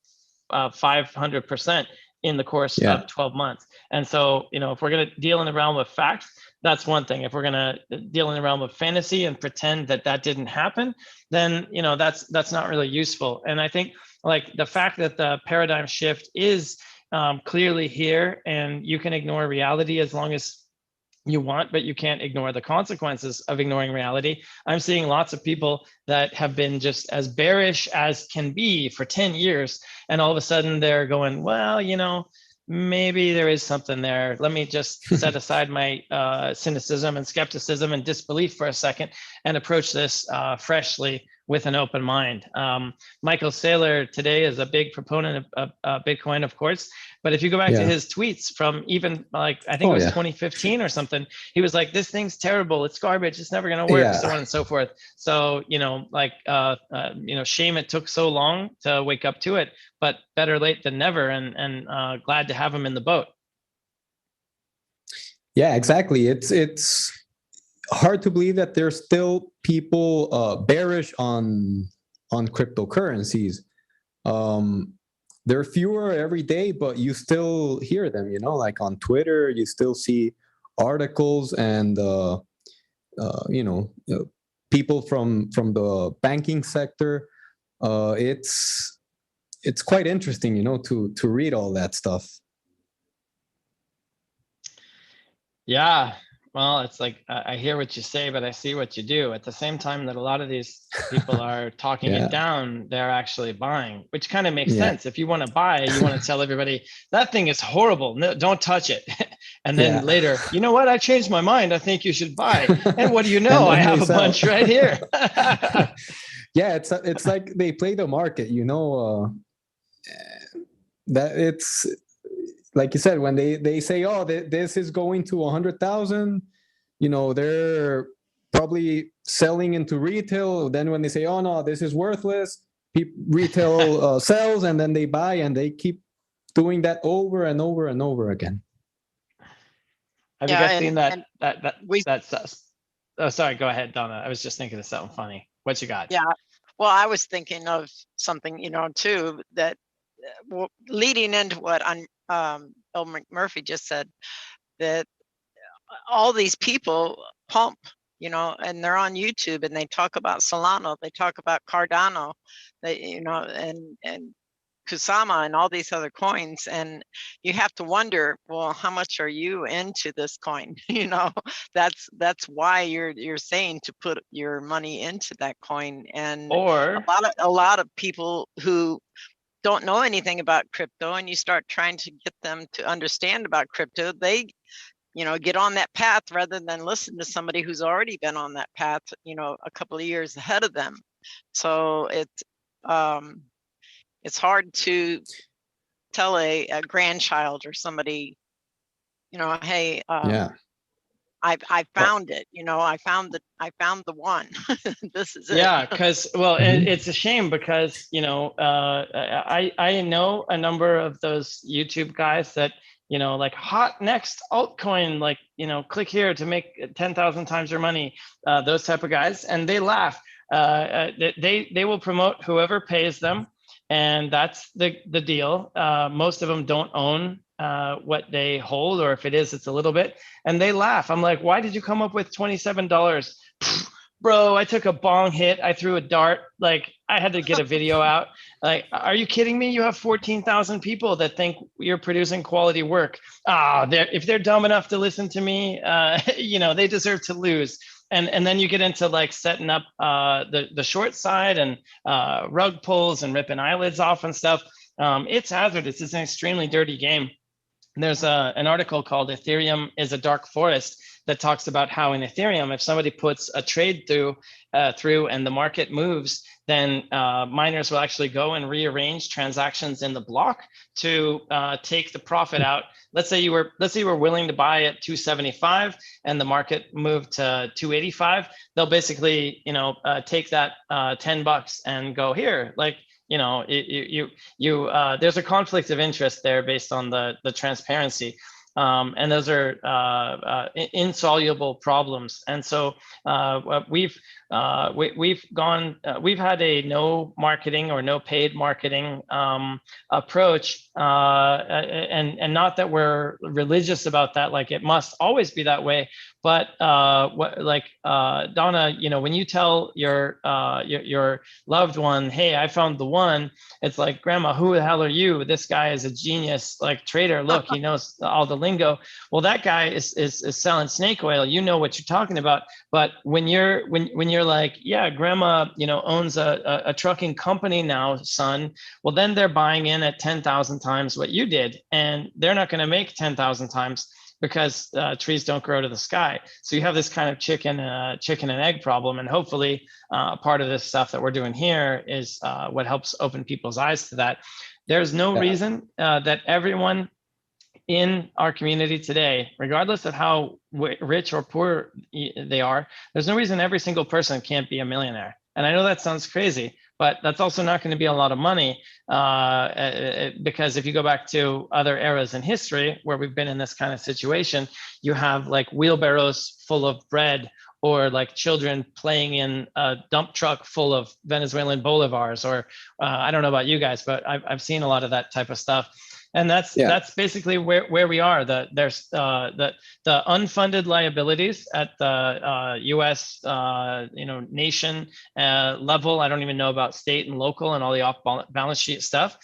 500%. in the course of 12 months. And so, if we're going to deal in the realm of facts, that's one thing. If we're going to deal in the realm of fantasy and pretend that didn't happen, then, that's not really useful. And I think like the fact that the paradigm shift is clearly here, and you can ignore reality as long as you want, but you can't ignore the consequences of ignoring reality. I'm seeing lots of people that have been just as bearish as can be for 10 years. And all of a sudden they're going, well, maybe there is something there. Let me just set aside my cynicism and skepticism and disbelief for a second and approach this freshly with an open mind. Michael Saylor today is a big proponent of Bitcoin, of course. But if you go back to his tweets from even like, I think it was 2015 or something, he was like, this thing's terrible. It's garbage. It's never going to work, so on and so forth. So, shame it took so long to wake up to it, but better late than never, and glad to have him in the boat. Yeah, exactly. It's hard to believe that there's still people bearish on cryptocurrencies. There are fewer every day, but you still hear them, like on Twitter, you still see articles and, people from the banking sector. It's quite interesting, to read all that stuff. Yeah. Well, it's like, I hear what you say, but I see what you do. At the same time that a lot of these people are talking it down, they're actually buying, which kind of makes sense. If you want to buy, you want to tell everybody, that thing is horrible. No, don't touch it. And then later, you know what? I changed my mind. I think you should buy. And what do you know? I have a bunch right here. It's like they play the market, that it's, like you said, when they say, oh, this is going to 100,000, they're probably selling into retail. Then when they say, oh, no, this is worthless, retail sells, and then they buy, and they keep doing that over and over and over again. Have you guys seen that? Oh, sorry, go ahead, Donna. I was just thinking of something funny. What you got? Yeah, well, I was thinking of something, too, that leading into what Bill McMurphy just said, that all these people pump, and they're on YouTube, and they talk about Solana, they talk about Cardano, and Kusama and all these other coins, and you have to wonder, well, how much are you into this coin? That's why you're saying to put your money into that coin. And or a lot of people who don't know anything about crypto, and you start trying to get them to understand about crypto, they get on that path rather than listen to somebody who's already been on that path a couple of years ahead of them. So it's hard to tell a grandchild or somebody, hey, I found it, I found the one. This is it. Yeah, because it's a shame because I know a number of those YouTube guys that like hot next altcoin, like click here to make 10,000 times your money, those type of guys, and they laugh. They will promote whoever pays them, and that's the deal. Most of them don't own what they hold, or if it is, it's a little bit, and they laugh. I'm like, why did you come up with $27? Bro, I took a bong hit. I threw a dart. Like, I had to get a video out. Like, are you kidding me? You have 14,000 people that think you're producing quality work. If they're dumb enough to listen to me, they deserve to lose. And then you get into like setting up the short side and rug pulls and ripping eyelids off and stuff. It's hazardous. It's an extremely dirty game. There's an article called Ethereum is a Dark Forest that talks about how in Ethereum, if somebody puts a trade through and the market moves, then miners will actually go and rearrange transactions in the block to take the profit out. Let's say you were willing to buy at 275 and the market moved to 285. They'll basically take that $10 and go here, like, there's a conflict of interest there based on the transparency. And those are insoluble problems. And so we've had a no marketing or no paid marketing approach, and not that we're religious about that, like it must always be that way. But Donna, when you tell your loved one, hey, I found the one, it's like, Grandma, who the hell are you? This guy is a genius, like trader. Look, he knows all the lingo. Well, that guy is selling snake oil. You know what you're talking about. But when you're like, yeah, Grandma, owns a trucking company now, son. Well, then they're buying in at 10,000 times what you did, and they're not going to make 10,000 times, because trees don't grow to the sky. So you have this kind of chicken and egg problem. And hopefully part of this stuff that we're doing here is what helps open people's eyes to that. There's no reason that everyone in our community today, regardless of how rich or poor they are, there's no reason every single person can't be a millionaire. And I know that sounds crazy, but that's also not going to be a lot of money, because if you go back to other eras in history where we've been in this kind of situation, you have like wheelbarrows full of bread, or like children playing in a dump truck full of Venezuelan bolivars, or I don't know about you guys, but I've seen a lot of that type of stuff. And that's basically where we are. There's the unfunded liabilities at the U.S. Nation level. I don't even know about state and local and all the off balance sheet stuff.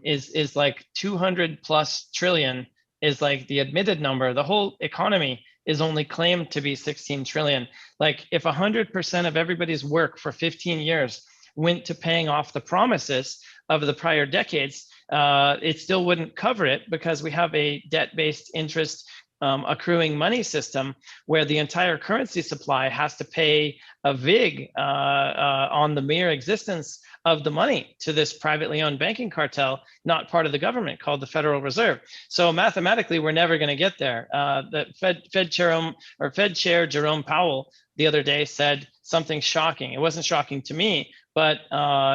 Is like 200 plus trillion is like the admitted number. The whole economy is only claimed to be 16 trillion. Like if 100% of everybody's work for 15 years went to paying off the promises of the prior decades, it still wouldn't cover it, because we have a debt-based interest accruing money system where the entire currency supply has to pay a vig on the mere existence of the money to this privately owned banking cartel, not part of the government, called the Federal Reserve. So mathematically, we're never going to get there. The Fed Chair Jerome Powell the other day said something shocking. It wasn't shocking to me, but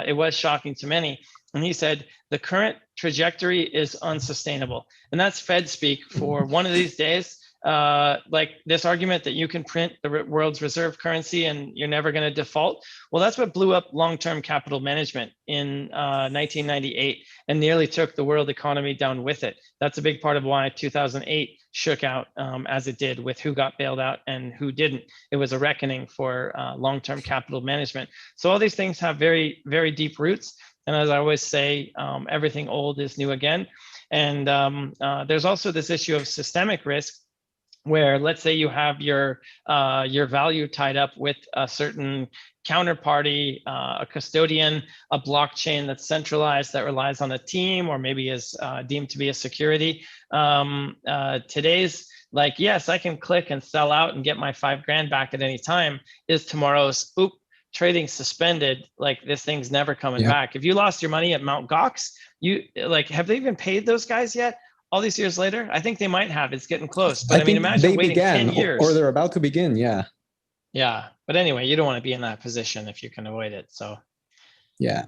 it was shocking to many. And he said, the current trajectory is unsustainable. And that's Fed speak for one of these days. Like this argument that you can print the world's reserve currency and you're never going to default. Well, that's what blew up long-term capital management in 1998 and nearly took the world economy down with it. That's a big part of why 2008 shook out as it did, with who got bailed out and who didn't. It was a reckoning for long-term capital management. So all these things have very, very deep roots. And as I always say, everything old is new again. And there's also this issue of systemic risk, where let's say you have your value tied up with a certain counterparty, a custodian, a blockchain that's centralized, that relies on a team, or maybe is deemed to be a security. Today's like, yes, I can click and sell out and get my $5,000 back at any time, is tomorrow's, oop, trading suspended, like this thing's never coming back. If you lost your money at Mt. Gox, you like, have they even paid those guys yet? All these years later? I think they might have. It's getting close. But I mean, imagine waiting 10 years. Or they're about to begin, yeah. Yeah, but anyway, you don't want to be in that position if you can avoid it, so. Yeah,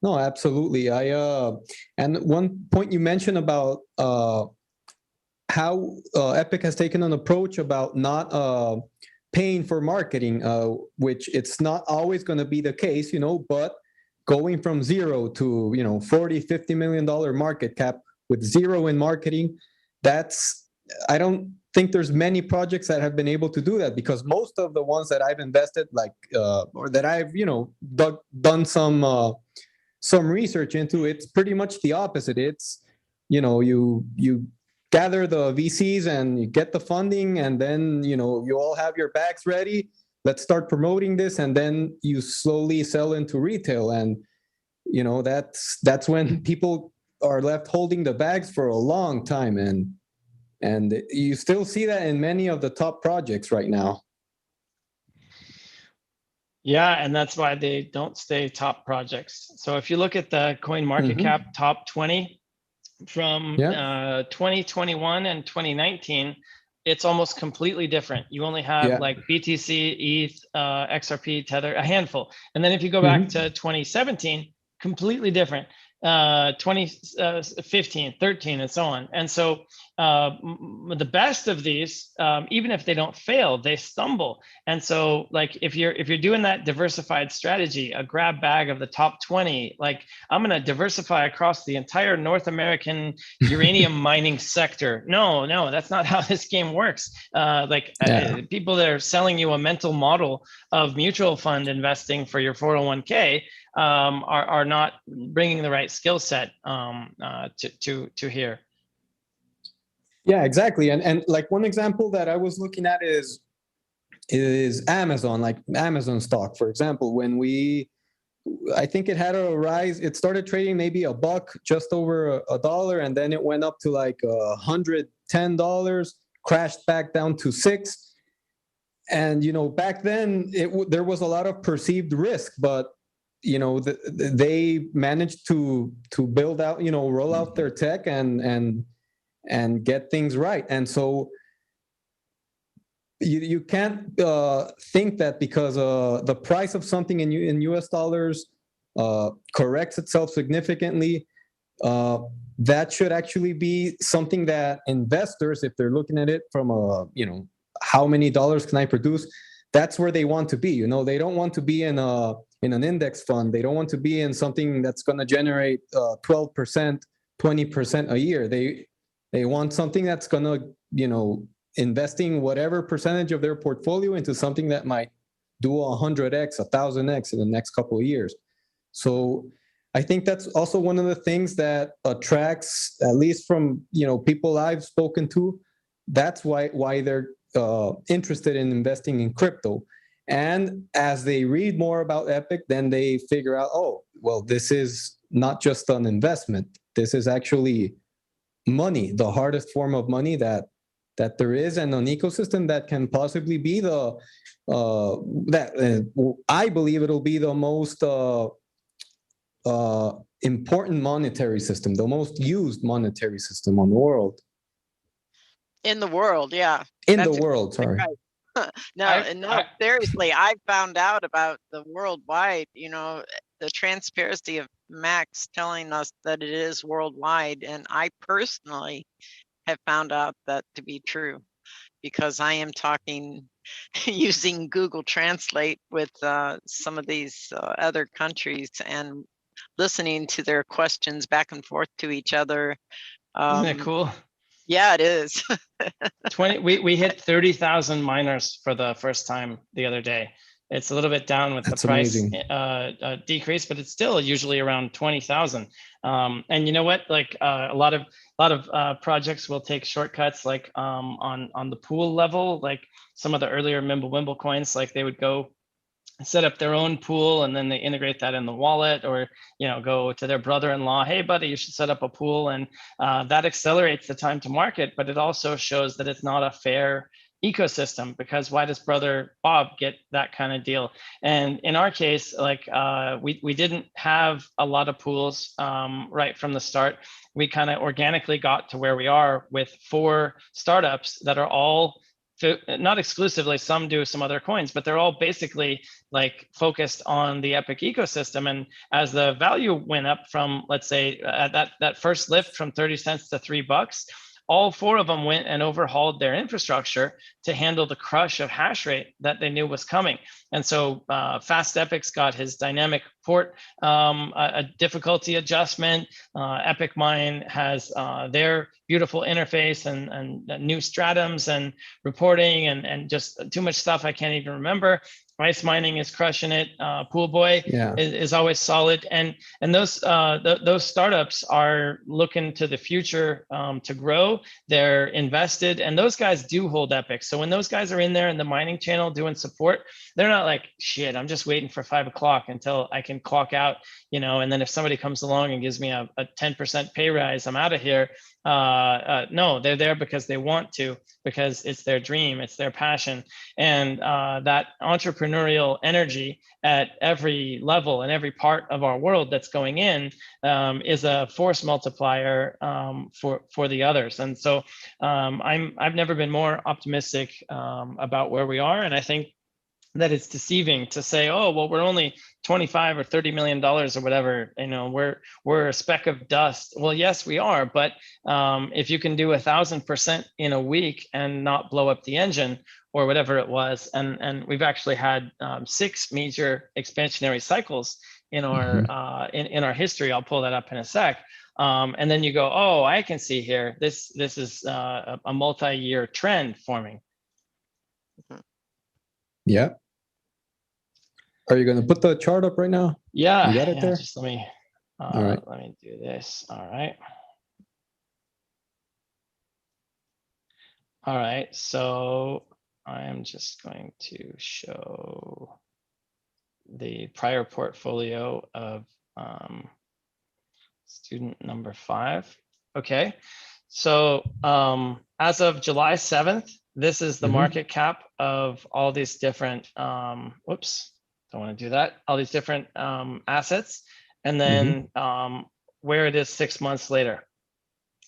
no, absolutely. And one point you mentioned about how Epic has taken an approach about not paying for marketing, which it's not always going to be the case, but going from zero to, $40, $50 million market cap with zero in marketing, I don't think there's many projects that have been able to do that, because most of the ones that I've invested, or that I've, done some research into, it's pretty much the opposite. It's, you gather the VCs and you get the funding, and then, you all have your bags ready. Let's start promoting this. And then you slowly sell into retail. And, that's when people are left holding the bags for a long time. And you still see that in many of the top projects right now. Yeah, and that's why they don't stay top projects. So if you look at the coin market cap top 20 from 2021 and 2019, it's almost completely different. You only have like BTC, ETH, XRP, Tether, a handful. And then if you go back to 2017, completely different. 15, 13, and so on. And so the best of these, even if they don't fail, they stumble. And so like if you're doing that diversified strategy, a grab bag of the top 20, like I'm going to diversify across the entire North American uranium mining sector. No, that's not how this game works. People that are selling you a mental model of mutual fund investing for your 401k are not bringing the right skill set to here. Yeah, exactly. And like one example that I was looking at is Amazon, like Amazon stock, for example. I think it had a rise. It started trading maybe $1, just over $1, and then it went up to like $110, crashed back down to $6. And back then there was a lot of perceived risk, but they managed to build out, roll out their tech and get things right. And so you can't think that because the price of something in US dollars corrects itself significantly, that should actually be something that investors, if they're looking at it from how many dollars can I produce, that's where they want to be. They don't want to be in an index fund. They don't want to be in something that's going to generate 12%, 20% a year. They want something that's going to, investing whatever percentage of their portfolio into something that might do 100x, 1000x in the next couple of years. So I think that's also one of the things that attracts, at least from people I've spoken to, that's why they're interested in investing in crypto. And as they read more about Epic, then they figure out, oh, well, this is not just an investment. This is actually money, the hardest form of money that there is, and an ecosystem that can possibly be I believe it'll be the most important monetary system, the most used monetary system on the world. In the world, yeah. The world, sorry. Right. No, seriously, I found out about the worldwide, the transparency of Max telling us that it is worldwide. And I personally have found out that to be true, because I am talking using Google Translate with some of these other countries and listening to their questions back and forth to each other. Isn't it cool? Yeah, it is. We hit 30,000 miners for the first time the other day. It's a little bit down with the price decrease, but it's still usually around 20,000. And you know what? Like a lot of projects will take shortcuts, like on the pool level, like some of the earlier Mimblewimble coins, like they would go set up their own pool and then they integrate that in the wallet, or go to their brother-in-law, hey buddy, you should set up a pool, and that accelerates the time to market. But it also shows that it's not a fair ecosystem, because why does brother Bob get that kind of deal? And in our case, like we didn't have a lot of pools right from the start. We kind of organically got to where we are with 4 startups that are all, not exclusively, some do some other coins, but they're all basically like focused on the Epic ecosystem. And as the value went up from, let's say, that first lift from 30 cents to $3, all 4 of them went and overhauled their infrastructure to handle the crush of hash rate that they knew was coming. And so Fast Epic's got his dynamic port, a difficulty adjustment. Epic Mine has their beautiful interface and new stratums and reporting and just too much stuff I can't even remember. Ice Mining is crushing it. Pool Boy is always solid, and those startups are looking to the future to grow. They're invested, and those guys do hold Epic. So when those guys are in there in the mining channel doing support, they're not like, shit, I'm just waiting for 5 o'clock until I can clock out, and then if somebody comes along and gives me a 10% pay rise, I'm out of here. No, they're there because they want to, because it's their dream, it's their passion. And that entrepreneurial energy at every level and every part of our world that's going in is a force multiplier for the others. And so I've never been more optimistic about where we are. And I think that it's deceiving to say, oh, well, we're only 25 or 30 million dollars or whatever, we're a speck of dust. Well, yes, we are, but if you can do 1,000% in a week and not blow up the engine or whatever it was, and we've actually had 6 major expansionary cycles in our in our history. I'll pull that up in a sec. And then you go, oh, I can see here, this is a multi-year trend forming. Yeah. Are you going to put the chart up right now? Yeah, you got it there? Just let me All right. Let me do this. All right, so I am just going to show the prior portfolio of student number 5. Okay, so as of July 7th, this is the market cap of all these different whoops, don't want to do that, all these different assets, and then where it is 6 months later.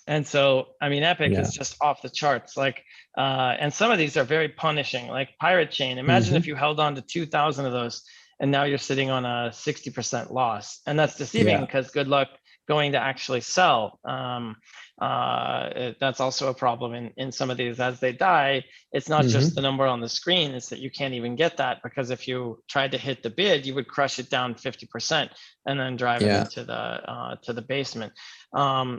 And so, I mean, Epic is just off the charts. Like, and some of these are very punishing, like Pirate Chain. Imagine if you held on to 2,000 of those and now you're sitting on a 60% loss. And that's deceiving because good luck going to actually sell. That's also a problem in some of these as they die. It's not just the number on the screen, it's that you can't even get that, because if you tried to hit the bid, you would crush it down 50% and then drive it into the basement.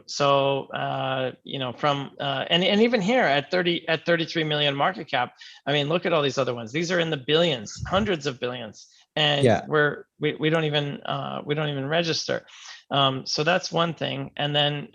So from and even here at 33 million market cap, I mean, look at all these other ones. These are in the billions, hundreds of billions, and we don't even register. So that's one thing. And then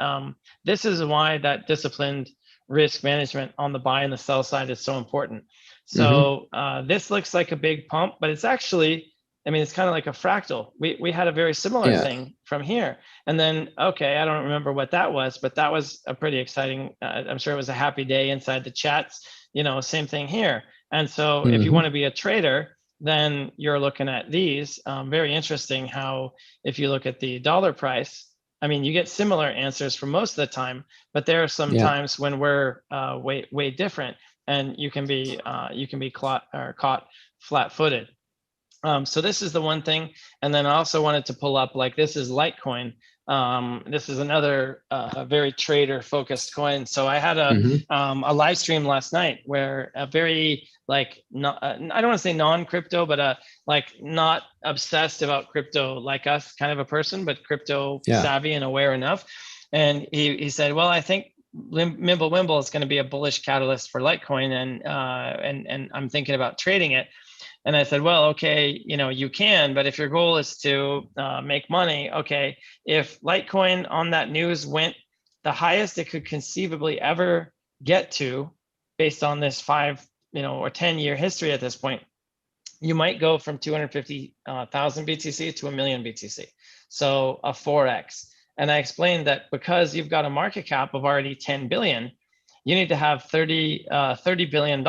this is why that disciplined risk management on the buy and the sell side is so important. So this looks like a big pump, but it's actually, I mean, it's kind of like a fractal. We had a very similar thing from here. And then, okay, I don't remember what that was, but that was a pretty exciting, I'm sure it was a happy day inside the chats, same thing here. And so if you want to be a trader, then you're looking at these. Very interesting how, if you look at the dollar price, I mean, you get similar answers for most of the time, but there are some times when we're way different, and you can be caught flat-footed. So this is the one thing. And then I also wanted to pull up, like, this is Litecoin. This is another very trader focused coin. So I had a live stream last night where a very, like, I don't want to say non-crypto, but like not obsessed about crypto like us kind of a person, but crypto savvy and aware enough. And he said, well, I think Mimblewimble is going to be a bullish catalyst for Litecoin, and I'm thinking about trading it. And I said, well, okay, you can, but if your goal is to make money, okay, if Litecoin on that news went the highest it could conceivably ever get to, based on this 5 or 10-year history at this point, you might go from 250,000 BTC to 1 million BTC. So a 4x. And I explained that because you've got a market cap of already 10 billion, you need to have $30 billion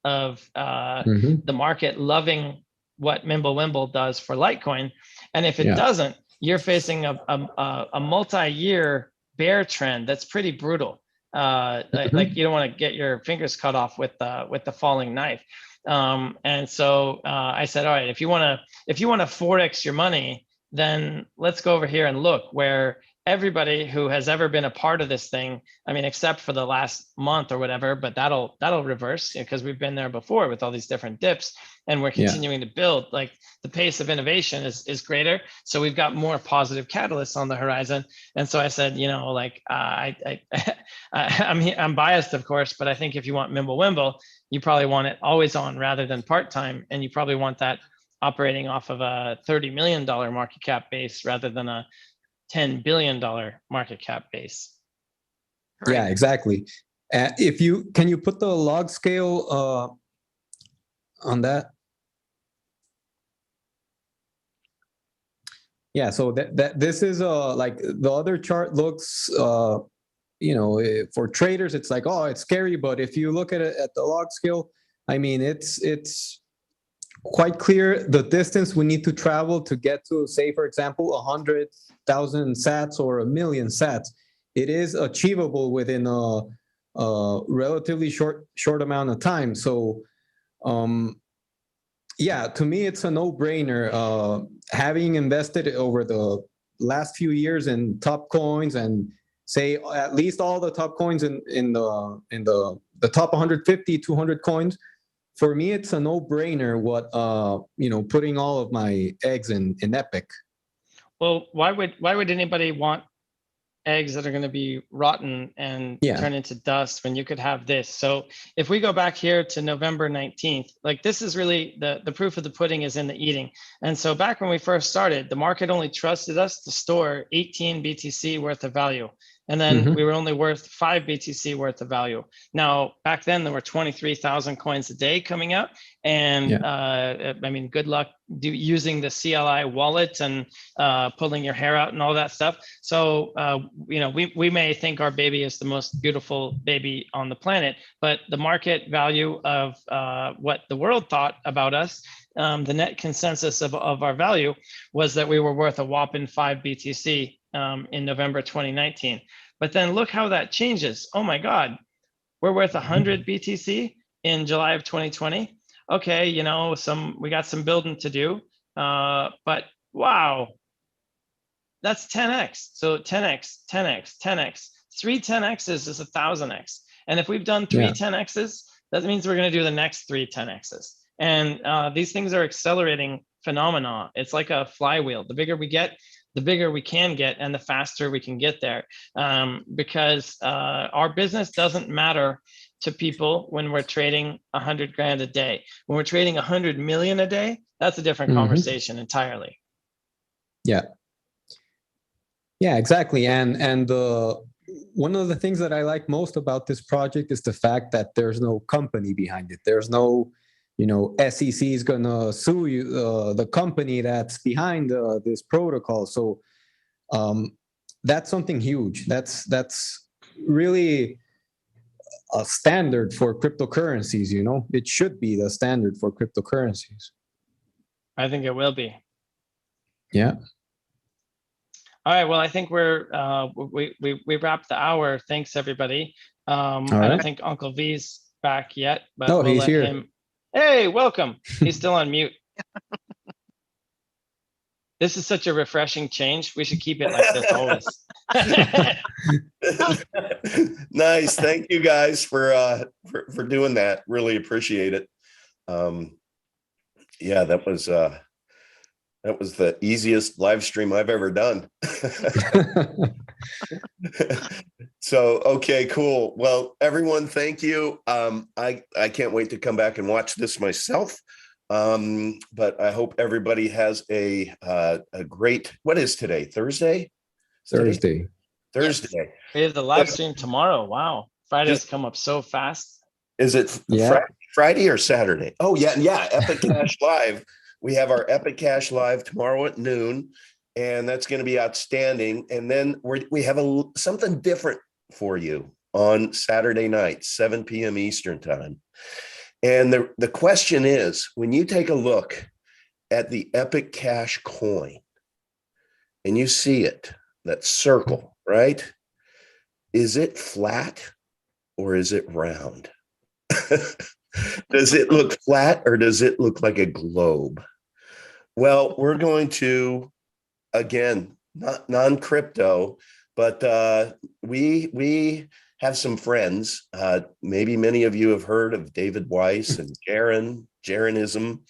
of the market loving what Mimblewimble does for Litecoin. And if it doesn't, you're facing a multi-year bear trend that's pretty brutal. Like you don't want to get your fingers cut off with the falling knife. And so I said, all right, if you want to 4x your money, then let's go over here and look where everybody who has ever been a part of this thing, I mean, except for the last month or whatever, but that'll reverse, because we've been there before with all these different dips, and we're continuing to build. Like, the pace of innovation is greater, so we've got more positive catalysts on the horizon. And so I said, like, I'm biased, of course, but I think if you want Mimblewimble, you probably want it always on rather than part-time, and you probably want that operating off of a $30 million market cap base rather than a $10 billion market cap base. Right. Yeah, exactly. Can you put the log scale on that? Yeah, so that this is like the other chart looks, for traders, it's like, oh, it's scary. But if you look at it at the log scale, I mean, it's quite clear the distance we need to travel to get to, say, for example, 100,000 sats or 1 million sats. It is achievable within a relatively short amount of time. So yeah, to me, it's a no-brainer. Having invested over the last few years in top coins and say at least all the top coins in the top 150, 200 coins, for me, it's a no-brainer. Putting all of my eggs in Epic. Well, why would anybody want eggs that are going to be rotten and Yeah. turn into dust when you could have this? So if we go back here to November 19th, like this is really the proof of the pudding is in the eating. And so back when we first started, the market only trusted us to store 18 BTC worth of value. And then we were only worth 5 BTC worth of value. Now, back then there were 23,000 coins a day coming out. And I mean, good luck using the CLI wallet and pulling your hair out and all that stuff. So, we may think our baby is the most beautiful baby on the planet, but the market value of what the world thought about us, the net consensus of our value was that we were worth a whopping 5 BTC in November 2019. But then look how that changes. Oh my God, we're worth 100 BTC in July of 2020. Okay, we got some building to do, but wow, that's 10x. So 10x, 10x, 10x, 3 10x's is 1,000x. And if we've done 3 10x's, that means we're going to do the next 3 10x's. And these things are accelerating phenomena. It's like a flywheel. The bigger we get, the bigger we can get, and the faster we can get there. Because our business doesn't matter to people when we're trading 100 grand a day. When we're trading 100 million a day, that's a different conversation entirely. Yeah. Yeah, exactly. And one of the things that I like most about this project is the fact that there's no company behind it. There's no, SEC is going to sue you, the company that's behind this protocol. So that's something huge. That's really a standard for cryptocurrencies. It should be the standard for cryptocurrencies. I think it will be. Yeah. All right. Well, I think we wrapped the hour. Thanks, everybody. I don't think Uncle V's back yet, but no, we'll he's let here. him. Hey, welcome. He's still on mute. This is such a refreshing change. We should keep it like this always. Nice. Thank you guys for doing that. Really appreciate it. Yeah, that was the easiest live stream I've ever done. So, okay, cool. Well, everyone, thank you. I can't wait to come back and watch this myself. But I hope everybody has a great, what is today? Thursday? Thursday. Thursday. We have the live stream tomorrow. Wow. Friday's come up so fast. Is it Friday or Saturday? Oh, yeah. Epic Cash Live. We have our Epic Cash Live tomorrow at noon, and that's going to be outstanding. And then we have something different for you on Saturday night, 7 p.m. Eastern time. And the question is, when you take a look at the Epic Cash coin and you see it, that circle, right? Is it flat or is it round? Does it look flat or does it look like a globe? Well, we're going to, again, not non-crypto, but we have some friends. Maybe many of you have heard of David Weiss and Jaronism.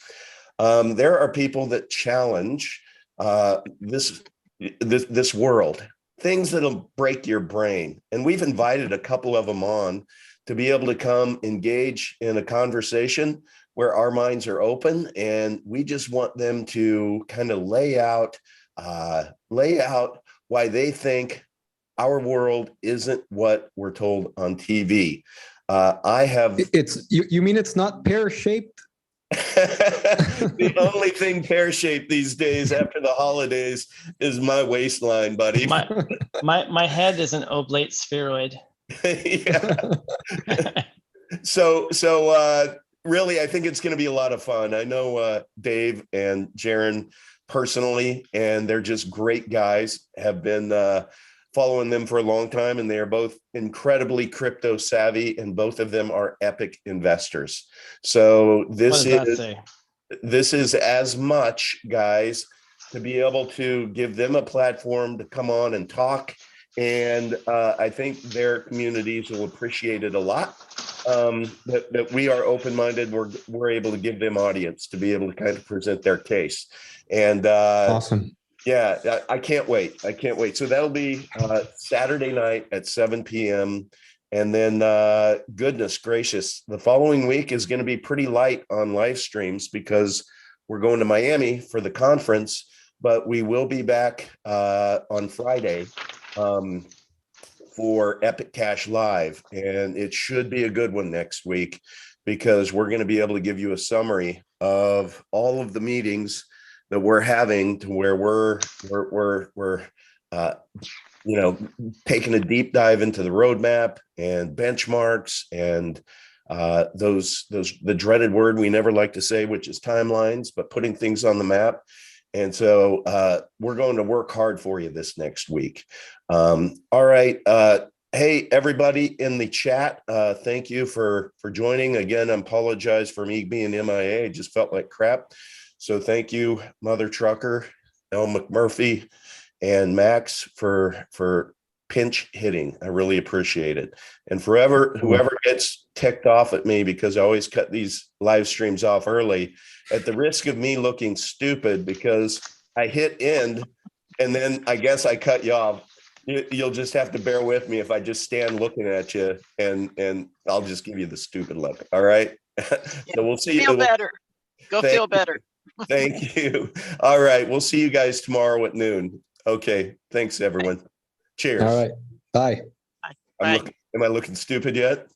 There are people that challenge this world, things that'll break your brain. And we've invited a couple of them on to be able to come engage in a conversation where our minds are open, and we just want them to kind of lay out why they think our world isn't what we're told on TV. You mean it's not pear-shaped? The only thing pear-shaped these days after the holidays is my waistline, buddy. My head is an oblate spheroid. Yeah. So really, I think it's going to be a lot of fun. I know Dave and Jaron personally, and they're just great guys. Have been following them for a long time, and they are both incredibly crypto savvy, and both of them are epic investors. So this What does that say? this is as much, guys, to be able to give them a platform to come on and talk. And I think their communities will appreciate it a lot. That we are open-minded. We're able to give them audience to be able to kind of present their case. And Awesome. yeah, I can't wait. I can't wait. So that'll be Saturday night at 7 p.m. And then, goodness gracious, the following week is going to be pretty light on live streams because we're going to Miami for the conference, but we will be back on Friday for Epic Cash Live. And it should be a good one next week because we're going to be able to give you a summary of all of the meetings that we're having to where we're taking a deep dive into the roadmap and benchmarks and the dreaded word we never like to say, which is timelines, but putting things on the map. And so we're going to work hard for you this next week. All right. Hey, everybody in the chat, thank you for joining. Again, I apologize for me being MIA. It just felt like crap. So thank you, Mother Trucker, El McMurphy, and Max for pinch hitting. I really appreciate it. And whoever gets ticked off at me because I always cut these live streams off early, at the risk of me looking stupid because I hit end and then I guess I cut you off. You'll just have to bear with me if I just stand looking at you and I'll just give you the stupid look. All right. So we'll see you. Feel better. Go feel better. Thank you. All right. We'll see you guys tomorrow at noon. Okay. Thanks, everyone. Cheers. All right. Bye. Bye. Am I looking stupid yet?